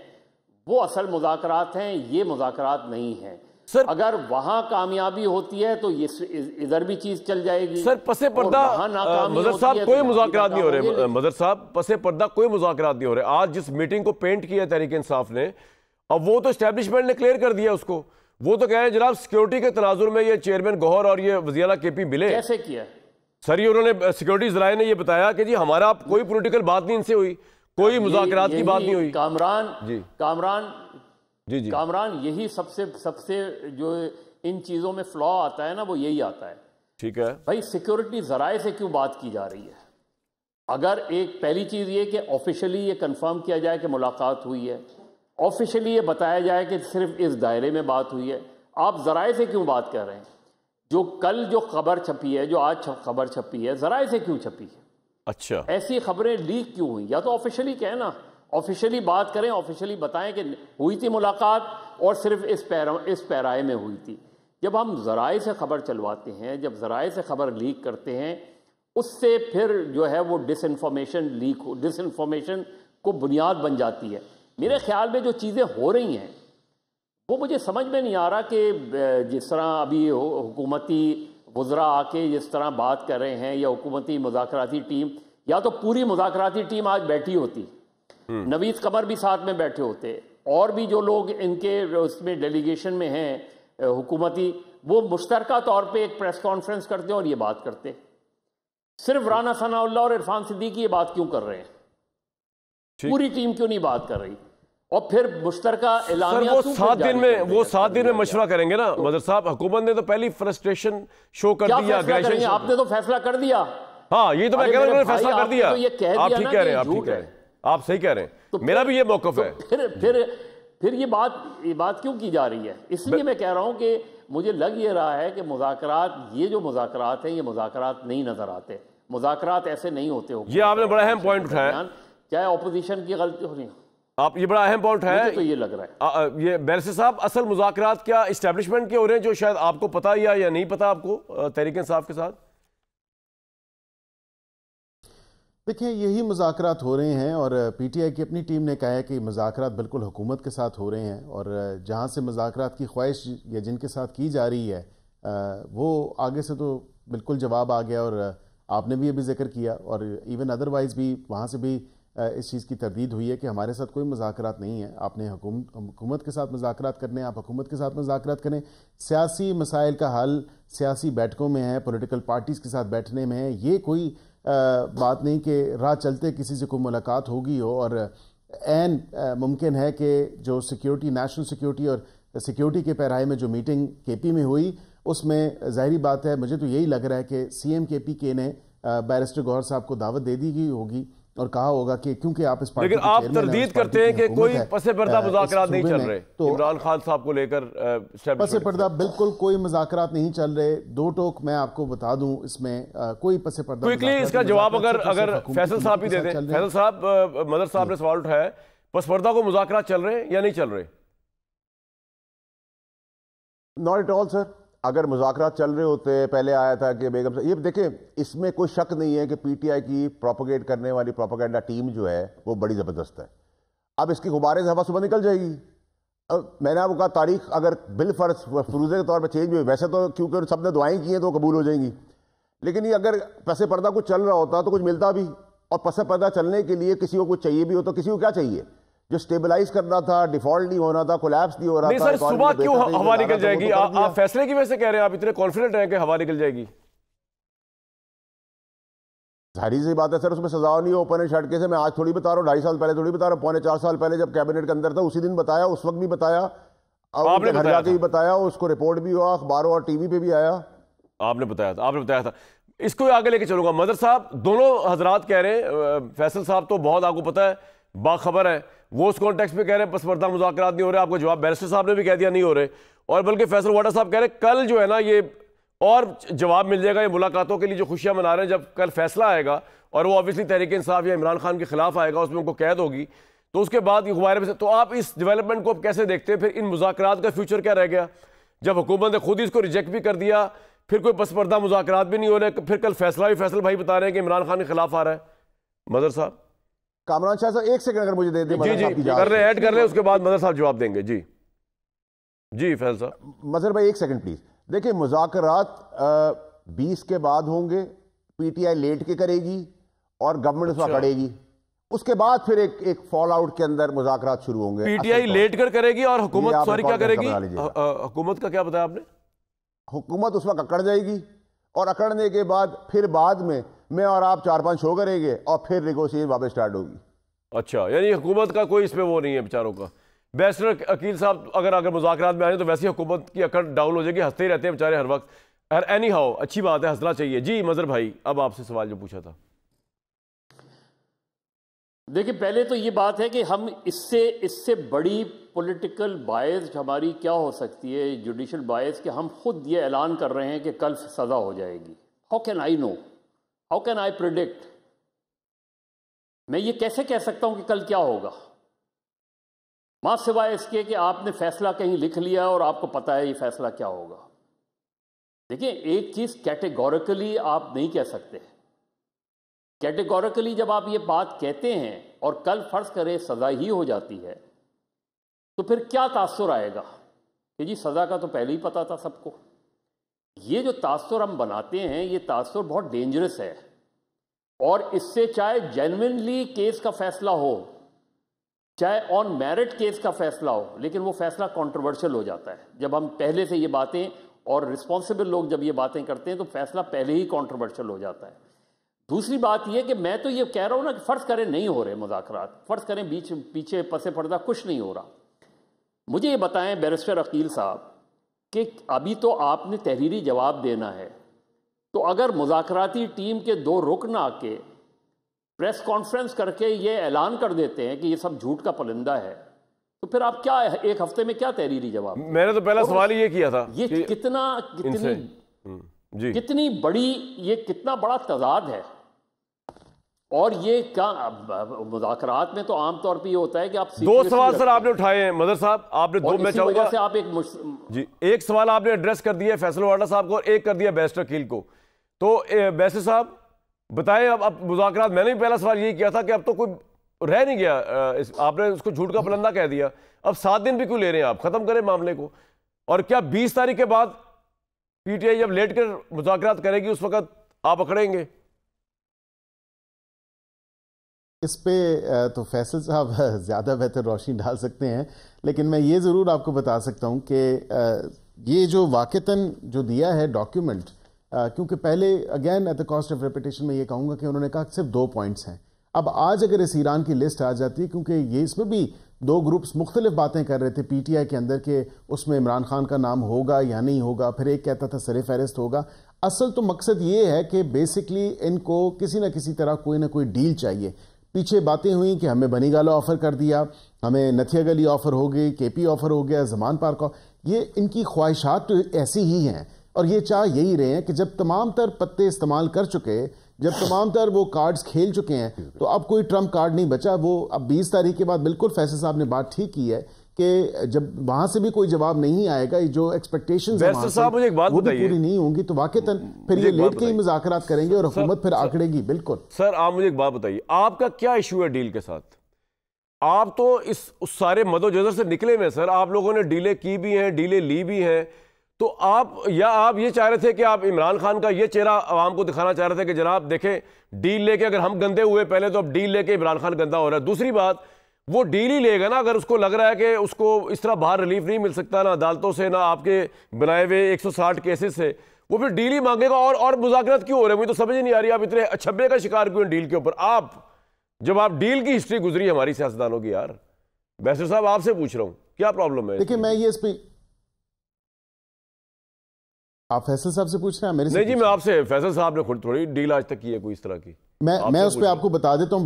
وہ اصل مذاکرات ہیں، یہ مذاکرات نہیں ہیں.
سر
اگر وہاں کامیابی ہوتی ہے تو یہ ادھر بھی چیز چل جائے گی.
سر پس پردہ مظہر صاحب کوئی مذاکرات نہیں ہو رہے. مظہر صاحب پس پردہ کوئی مذاکرات نہیں ہو رہے. آج جس میٹنگ کو پینٹ کیا تحریک انصاف نے، اب وہ تو اسٹیبلشمنٹ نے کلیئر کر دیا اس کو. وہ تو کہہ رہے ہیں جناب سیکیورٹی کے تناظر میں یہ چیئرمین گوہر اور یہ وزیر اعلیٰ کے پی ملے.
کیسے کیا
سر؟ یہ انہوں نے سیکیورٹی ذرائع نے یہ بتایا کہ جی ہمارا کوئی پولیٹیکل بات نہیں ان سے ہوئی، کوئی مذاکرات کی بات نہیں ہوئی.
کامران یہی سب سے جو ان چیزوں میں فلا آتا ہے نا، وہ یہی آتا ہے.
ٹھیک ہے
بھائی سیکیورٹی ذرائع سے کیوں بات کی جا رہی ہے؟ اگر ایک پہلی چیز یہ کہ آفیشلی یہ کنفرم کیا جائے کہ ملاقات ہوئی ہے، آفیشلی یہ بتایا جائے کہ صرف اس دائرے میں بات ہوئی ہے. آپ ذرائع سے کیوں بات کر رہے ہیں؟ جو کل جو خبر چھپی ہے، جو آج خبر چھپی ہے، ذرائع سے کیوں چھپی ہے؟
اچھا
ایسی خبریں لیک کیوں ہوئی؟ یا تو آفیشلی کہیں نا، آفیشلی بات کریں، آفیشلی بتائیں کہ ہوئی تھی ملاقات اور صرف اس پیرائے میں ہوئی تھی. جب ہم ذرائع سے خبر چلواتے ہیں، جب ذرائع سے خبر لیک کرتے ہیں، اس سے پھر جو ہے وہ ڈس انفارمیشن کو بنیاد بن جاتی ہے. میرے خیال میں جو چیزیں ہو رہی ہیں وہ مجھے سمجھ میں نہیں آ رہا کہ جس طرح ابھی حکومتی وزراء آ کے جس طرح بات کر رہے ہیں، یا حکومتی مذاکراتی ٹیم، یا تو پوری مذاکراتی ٹیم آج بیٹھی ہوتی، نوید قمر بھی ساتھ میں بیٹھے ہوتے، اور بھی جو لوگ ان کے اس میں ڈیلیگیشن میں ہیں حکومتی، وہ مشترکہ طور پہ ایک پریس کانفرنس کرتے اور یہ بات کرتے. صرف رانا ثناء اللہ اور عرفان صدیقی یہ بات کیوں کر رہے ہیں؟ پوری ٹیم کیوں نہیں بات کر رہی؟ اور پھر مشترکہ اعلامیہ
وہ 7 دن میں مشورہ کریں گے نا مظہر صاحب. حکومت نے تو پہلی فرسٹریشن شو کر دی.
آپ نے تو فیصلہ کر دیا.
ہاں یہ تو میں کہہ رہا ہوں، انہوں نے فیصلہ کر دیا. آپ ٹھیک کہہ رہے ہیں، آپ صحیح کہہ رہے ہیں. میرا بھی یہ موقف ہے.
پھر یہ بات کیوں کی جا رہی ہے؟ اس لیے میں کہہ رہا ہوں کہ مجھے لگ یہ رہا ہے کہ مذاکرات، یہ جو مذاکرات ہیں، یہ مذاکرات نہیں نظر آتے. مذاکرات ایسے نہیں ہوتے.
یہ آپ نے بڑا اہم پوائنٹ اٹھایا،
چاہے اپوزیشن کی غلطی ہو رہی ہے.
آپ یہ بڑا اہم پوائنٹ ہے.
تو یہ لگ رہا ہے
یہ بیرسٹر صاحب اصل مذاکرات کیا اسٹیبلشمنٹ کے ہو رہے ہیں جو شاید آپ کو پتہ یا نہیں پتہ آپ کو تحریک انصاف کے ساتھ؟
دیکھیں یہی مذاکرات ہو رہے ہیں، اور پی ٹی آئی کی اپنی ٹیم نے کہا ہے کہ مذاکرات بالکل حکومت کے ساتھ ہو رہے ہیں، اور جہاں سے مذاکرات کی خواہش یا جن کے ساتھ کی جا رہی ہے وہ آگے سے تو بالکل جواب آ گیا، اور آپ نے بھی ابھی ذکر کیا، اور ایون ادروائز بھی وہاں سے بھی اس چیز کی تردید ہوئی ہے کہ ہمارے ساتھ کوئی مذاکرات نہیں ہے. آپ نے حکومت کے ساتھ مذاکرات کرنے ہیں، آپ حکومت کے ساتھ مذاکرات کریں. سیاسی مسائل کا حل سیاسی بیٹھکوں میں ہے، پولیٹیکل پارٹیز کے ساتھ بیٹھنے میں ہے. یہ کوئی بات نہیں کہ راہ چلتے کسی سے کوئی ملاقات ہوگی ہو، اور عین ممکن ہے کہ جو سیکیورٹی، نیشنل سیکیورٹی اور سیکیورٹی کے پیرائے میں جو میٹنگ کے پی میں ہوئی، اس میں ظاہری بات ہے، مجھے تو یہی لگ رہا ہے کہ سی ایم کے پی کے نے بیرسٹر گوہر صاحب کو دعوت دے دی گئی ہوگی اور کہا ہوگا کہ کیونکہ آپ اس پارٹی،
لیکن آپ تردید کرتے ہیں کہ کوئی پس پردہ مذاکرات نہیں چل رہے. تو عمران خان صاحب کو لے کر
پس پردہ بالکل کوئی مذاکرات نہیں چل رہے. دو ٹوک میں آپ کو بتا دوں، اس میں کوئی پس پردہ.
کوئکلی اس کا جواب اگر فیصل صاحب ہی دے دیں. فیصل صاحب، مظہر صاحب نے سوال اٹھایا ہے، پس پردہ کو مذاکرات چل رہے ہیں یا نہیں چل رہے؟
ناٹ ایٹ آل سر. اگر مذاکرات چل رہے ہوتے، پہلے آیا تھا کہ بیگم صاحب، یہ دیکھیں اس میں کوئی شک نہیں ہے کہ پی ٹی آئی کی پروپیگیٹ کرنے والی پروپیگنڈا ٹیم جو ہے وہ بڑی زبردست ہے. اب اس کی غبارے سے ہوا صبح نکل جائے گی. میں نے آپ کو کہا تاریخ اگر بالفرض فروزے کے طور پہ چینج ہوئی، ویسے تو کیونکہ سب نے دعائیں کی ہیں تو قبول ہو جائیں گی، لیکن یہ اگر پس پردہ کچھ چل رہا ہوتا تو کچھ ملتا بھی. اور پس پردہ چلنے کے لیے کسی کو کچھ چاہیے بھی ہو تو کسی کو کیا چاہیے؟ جو سٹیبلائز کرنا تھا، ڈیفالٹ نہیں ہونا تھا، کولیپس نہیں ہو رہا تھا.
نہیں سر، صبح کیوں ہوا نکل جائے گی؟ آپ فیصلے کی وجہ سے کہہ رہے ہیں، آپ اتنے کانفیڈنٹ ہیں کہ ہوا نکل جائے گی؟
ظاہری سی بات ہے سر، اس میں سزا نہیں ہو. اوپن شٹ کیس ہے. میں آج تھوڑی بتا رہا ہوں، 2.5 سال پہلے تھوڑی بتا رہا ہوں، 3.25 سال پہلے جب کیبنٹ کے اندر تھا اسی دن بتایا، اس وقت بھی بتایا، آپ نے گھر جا کے بھی بتایا، اس کو رپورٹ بھی ہوا، اخباروں اور ٹی وی پہ بھی آیا.
آپ نے بتایا تھا. اس کو آگے لے کے چلوں گا. مظہر صاحب، دونوں حضرات کہہ رہے ہیں، فیصل صاحب تو بہت آپ کو پتہ ہے، باخبر ہے، وہ اس کانٹیکس پہ کہہ رہے ہیں پس پردہ مذاکرات نہیں ہو رہے. آپ کو جواب بیرسٹر صاحب نے بھی کہہ دیا نہیں ہو رہے، اور بلکہ فیصل واٹر صاحب کہہ رہے ہیں کل جو ہے نا یہ اور جواب مل جائے گا. یہ ملاقاتوں کے لیے جو خوشیاں منا رہے ہیں، جب کل فیصلہ آئے گا اور وہ آبویسلی تحریک انصاف یا عمران خان کے خلاف آئے گا، اس میں ان کو قید ہوگی، تو اس کے بعد یہ غبارے میں سے. تو آپ اس ڈیولپمنٹ کو کیسے دیکھتے ہیں؟ پھر ان مذاکرات کا فیوچر کیا رہ گیا جب حکومت نے خود ہی اس کو ریجیکٹ بھی کر دیا، پھر کوئی پس پردہ مذاکرات بھی نہیں ہو رہے، پھر کل فیصلہ بھی فیصل بھائی بتا رہے ہیں کہ عمران خان کے خلاف آ رہا ہے. مظہر صاحب.
کامران شاہ صاحب ایک سیکنڈ اگر مجھے دے دیں.
جی کر رہے ہیں، ایڈ کر رہے ہیں، اس کے بعد مظہر صاحب جواب دیں گے. جی فیصل صاحب.
مظہر بھائی ایک سیکنڈ پلیز. دیکھیں مذاکرات 20 کے بعد ہوں گے، پی ٹی آئی لیٹ کے کرے گی اور گورنمنٹ اس وقت کڑے گی، اس کے بعد پھر ایک فال آؤٹ کے اندر مذاکرات شروع ہوں گے.
پی ٹی آئی لیٹ کر کرے گی اور حکومت سوری کیا کرے گی؟ حکومت کا کیا بتایا آپ نے؟
حکومت اس وقت اکڑ جائے گی اور اکڑنے کے بعد پھر بعد میں اور آپ 4-5 شو کریں گے اور پھر نیگوشیشن واپس سٹارٹ ہوگی.
اچھا، یعنی حکومت کا کوئی اس میں وہ نہیں ہے بیچاروں کا. بیرسٹر عقیل صاحب اگر مذاکرات میں آئیں تو ویسے حکومت کی اکڑ ڈاؤن ہو جائے گی، ہنستے ہی رہتے ہیں بیچارے ہر وقت. اینی ہاؤ اچھی بات ہے، ہنسنا چاہیے. جی مظہر بھائی، اب آپ سے سوال جو پوچھا تھا.
دیکھیں پہلے تو یہ بات ہے کہ ہم اس سے بڑی پولیٹیکل باعث ہماری کیا ہو سکتی ہے، جوڈیشل باعث، کہ ہم خود یہ اعلان کر رہے ہیں کہ کل سزا ہو جائے گی. How can I know, how can I predict? میں یہ کیسے کہہ سکتا ہوں کہ کل کیا ہوگا؟ ماں سوائے اس کے کہ آپ نے فیصلہ کہیں لکھ لیا اور آپ کو پتا ہے یہ فیصلہ کیا ہوگا. دیکھیں ایک چیز کیٹیگوریکلی آپ نہیں کہہ سکتے. کیٹیگوریکلی جب آپ یہ بات کہتے ہیں اور کل فرض کریں سزا ہی ہو جاتی ہے تو پھر کیا تاثر آئے گا کہ جی سزا کا تو پہلے ہی پتا تھا سب کو. یہ جو تاثر ہم بناتے ہیں یہ تاثر بہت ڈینجرس ہے، اور اس سے چاہے جینوئنلی کیس کا فیصلہ ہو، چاہے آن میرٹ کیس کا فیصلہ ہو، لیکن وہ فیصلہ کنٹروورشل ہو جاتا ہے جب ہم پہلے سے یہ باتیں، اور رسپانسبل لوگ جب یہ باتیں کرتے ہیں تو فیصلہ پہلے ہی کنٹروورشل ہو جاتا ہے. دوسری بات یہ کہ میں تو یہ کہہ رہا ہوں نا کہ فرض کریں نہیں ہو رہے مذاکرات، فرض کریں پیچھے پس پردہ کچھ نہیں ہو رہا. مجھے یہ بتائیں بیرسٹر عقیل صاحب کہ ابھی تو آپ نے تحریری جواب دینا ہے، تو اگر مذاکراتی ٹیم کے 2 رکن آ کے پریس کانفرنس کر کے یہ اعلان کر دیتے ہیں کہ یہ سب جھوٹ کا پلندہ ہے، تو پھر آپ کیا ایک ہفتے میں کیا تحریری جواب؟ میں
نے تو پہلا سوال یہ کیا تھا،
یہ کتنی بڑی، یہ کتنا بڑا تضاد ہے. اور یہ کیا مذاکرات میں تو عام طور پہ یہ ہوتا ہے کہ آپ
2 سوال سر آپ نے اٹھائے ہیں مظہر صاحب، آپ نے 2 میں چاہوں گا
آپ
جی ایک سوال آپ نے ایڈریس کر دیا فیصل والا صاحب کو اور ایک کر دیا بیرسٹر عقیل کو. تو بیرسٹر صاحب بتائیں اب مذاکرات، میں نے بھی پہلا سوال یہی کیا تھا کہ اب تو کوئی رہ نہیں گیا، آپ نے اس کو جھوٹ کا پلندہ کہہ دیا، اب 7 دن بھی کیوں لے رہے ہیں آپ؟ ختم کریں معاملے کو. اور کیا 20 تاریخ کے بعد پی ٹی آئی جب لیٹ کر مذاکرات کرے گی اس وقت آپ اکڑیں گے؟
اس پہ تو فیصل صاحب زیادہ بہتر روشنی ڈال سکتے ہیں، لیکن میں یہ ضرور آپ کو بتا سکتا ہوں کہ یہ جو واقعتاً جو دیا ہے ڈاکیومنٹ، کیونکہ پہلے again at the cost of repetition میں یہ کہوں گا کہ انہوں نے کہا کہ صرف 2 پوائنٹس ہیں. اب آج اگر اس ایران کی لسٹ آ جاتی ہے، کیونکہ یہ اس میں بھی 2 گروپس مختلف باتیں کر رہے تھے پی ٹی آئی کے اندر کہ اس میں عمران خان کا نام ہوگا یا نہیں ہوگا، پھر ایک کہتا تھا سر فہرست ہوگا. اصل تو مقصد یہ ہے کہ بیسکلی ان کو کسی نہ کسی طرح کوئی نہ کوئی ڈیل چاہیے. پیچھے باتیں ہوئیں کہ ہمیں بنی گالا آفر کر دیا، ہمیں نتھیا گلی آفر ہو گئی، کے پی آفر ہو گیا، زمان پارک، یہ ان کی خواہشات تو ایسی ہی ہیں اور یہ چاہ یہی رہے ہیں کہ جب تمام تر پتے استعمال کر چکے، جب تمام تر وہ کارڈز کھیل چکے ہیں تو اب کوئی ٹرمپ کارڈ نہیں بچا. وہ اب 20 تاریخ کے بعد بالکل فیصل صاحب نے بات ٹھیک کی ہے کہ جب وہاں سے بھی کوئی جواب نہیں آئے گا، جو ایکسپیکٹیشنز ہیں وہ بھی پوری نہیں ہوں گی، تو واقعتاً پھر یہ لیٹ کے ہی مذاکرات کریں گے اور حکومت پھر آکڑے گی. بالکل
سر آپ مجھے ایک بات بتائیے، آپ کا کیا ایشو ہے ڈیل کے ساتھ؟ آپ تو اس سارے مد و جزر سے نکلے ہوئے سر، آپ لوگوں نے ڈیلیں کی بھی ہیں، ڈیلیں لی بھی ہیں، تو آپ یہ چاہ رہے تھے کہ آپ عمران خان کا یہ چہرہ عوام کو دکھانا چاہ رہے تھے کہ جناب دیکھیں ڈیل لے کے اگر ہم گندے ہوئے پہلے تو اب ڈیل لے کے عمران خان گندا ہو رہا ہے. دوسری بات وہ ڈیل ہی لے گا نا اگر اس کو لگ رہا ہے کہ اس کو اس طرح باہر ریلیف نہیں مل سکتا، نہ عدالتوں سے، نہ آپ کے بنائے ہوئے 160 کیسز سے، وہ پھر ڈیل ہی مانگے گا. اور مذاکرات کیوں ہو رہے ہیں؟ مجھے تو سمجھ نہیں آ رہی آپ اتنے اچھبے کا شکار کیوں ہیں ڈیل کے اوپر؟ آپ جب آپ ڈیل کی ہسٹری گزری ہماری سیاستدانوں کی، یار بیرسٹر صاحب آپ سے پوچھ رہا ہوں کیا پرابلم ہے؟
دیکھیں میں یہ اس پہ آپ فیصل صاحب سے پوچھ رہے ہیں میرے سے؟
نہیں جی میں آپ سے، فیصل صاحب نے خود تھوڑی ڈیل آج تک کی ہے کوئی اس طرح کی.
میں اس پہ آپ کو بتا دیتا ہوں.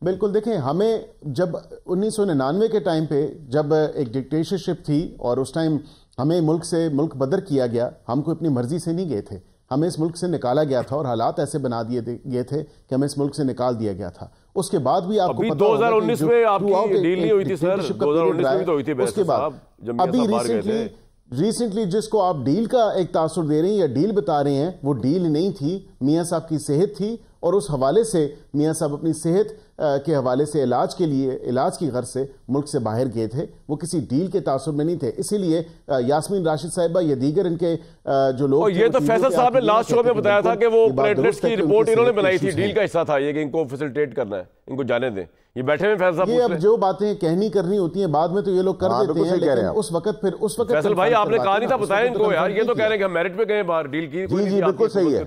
بالکل دیکھیں ہمیں جب 1999 کے ٹائم پہ جب ایک ڈکٹیٹرشپ تھی اور اس ٹائم ہمیں ملک بدر کیا گیا، ہم کو اپنی مرضی سے نہیں گئے تھے، ہمیں اس ملک سے نکالا گیا تھا اور حالات ایسے بنا دیے گئے تھے کہ ہمیں اس ملک سے نکال دیا گیا تھا. اس کے بعد بھی آپ کو پتہ ہوگا کہ
2019 میں آپ کی ڈیل نہیں ہوئی تھی سر, 2019 میں بھی تو ہوئی تھی
اس کے بعد ابھی ریسنٹلی جس کو آپ ڈیل کا ایک تاثر دے رہے ہیں یا ڈیل بتا رہے ہیں, وہ ڈیل نہیں تھی, میاں صاحب کی صحت تھی, اور اس حوالے سے میاں صاحب اپنی صحت کے حوالے سے علاج کے لیے, علاج کی غرض سے ملک سے باہر گئے تھے, وہ کسی ڈیل کے تاثر میں نہیں تھے. اسی لیے یاسمین راشد صاحبہ یا دیگر ان کے جو لوگ,
یہ تو فیصل صاحب نے لاسٹ شو میں بتایا تھا کہ وہ پلیٹلیٹس کی رپورٹ انہوں نے بنائی تھی, ڈیل کا حصہ تھا یہ کہ ان کو فیسلٹیٹ کرنا ہے, ان کو جانے دیں. یہ بیٹھے ہوئے فیصل صاحب,
یہ اب جو باتیں کہنی کرنی ہوتی ہیں بعد میں تو یہ لوگ کر دیتے ہیں, لیکن اس وقت
فیصل بھائی آپ نے کہا نہیں تھا, بتائیں ان کو یار, یہ تو کہہ رہے ہیں کہ ہم میرٹ پہ گئے باہر ڈیل کی.
جی بالکل صحیح ہے,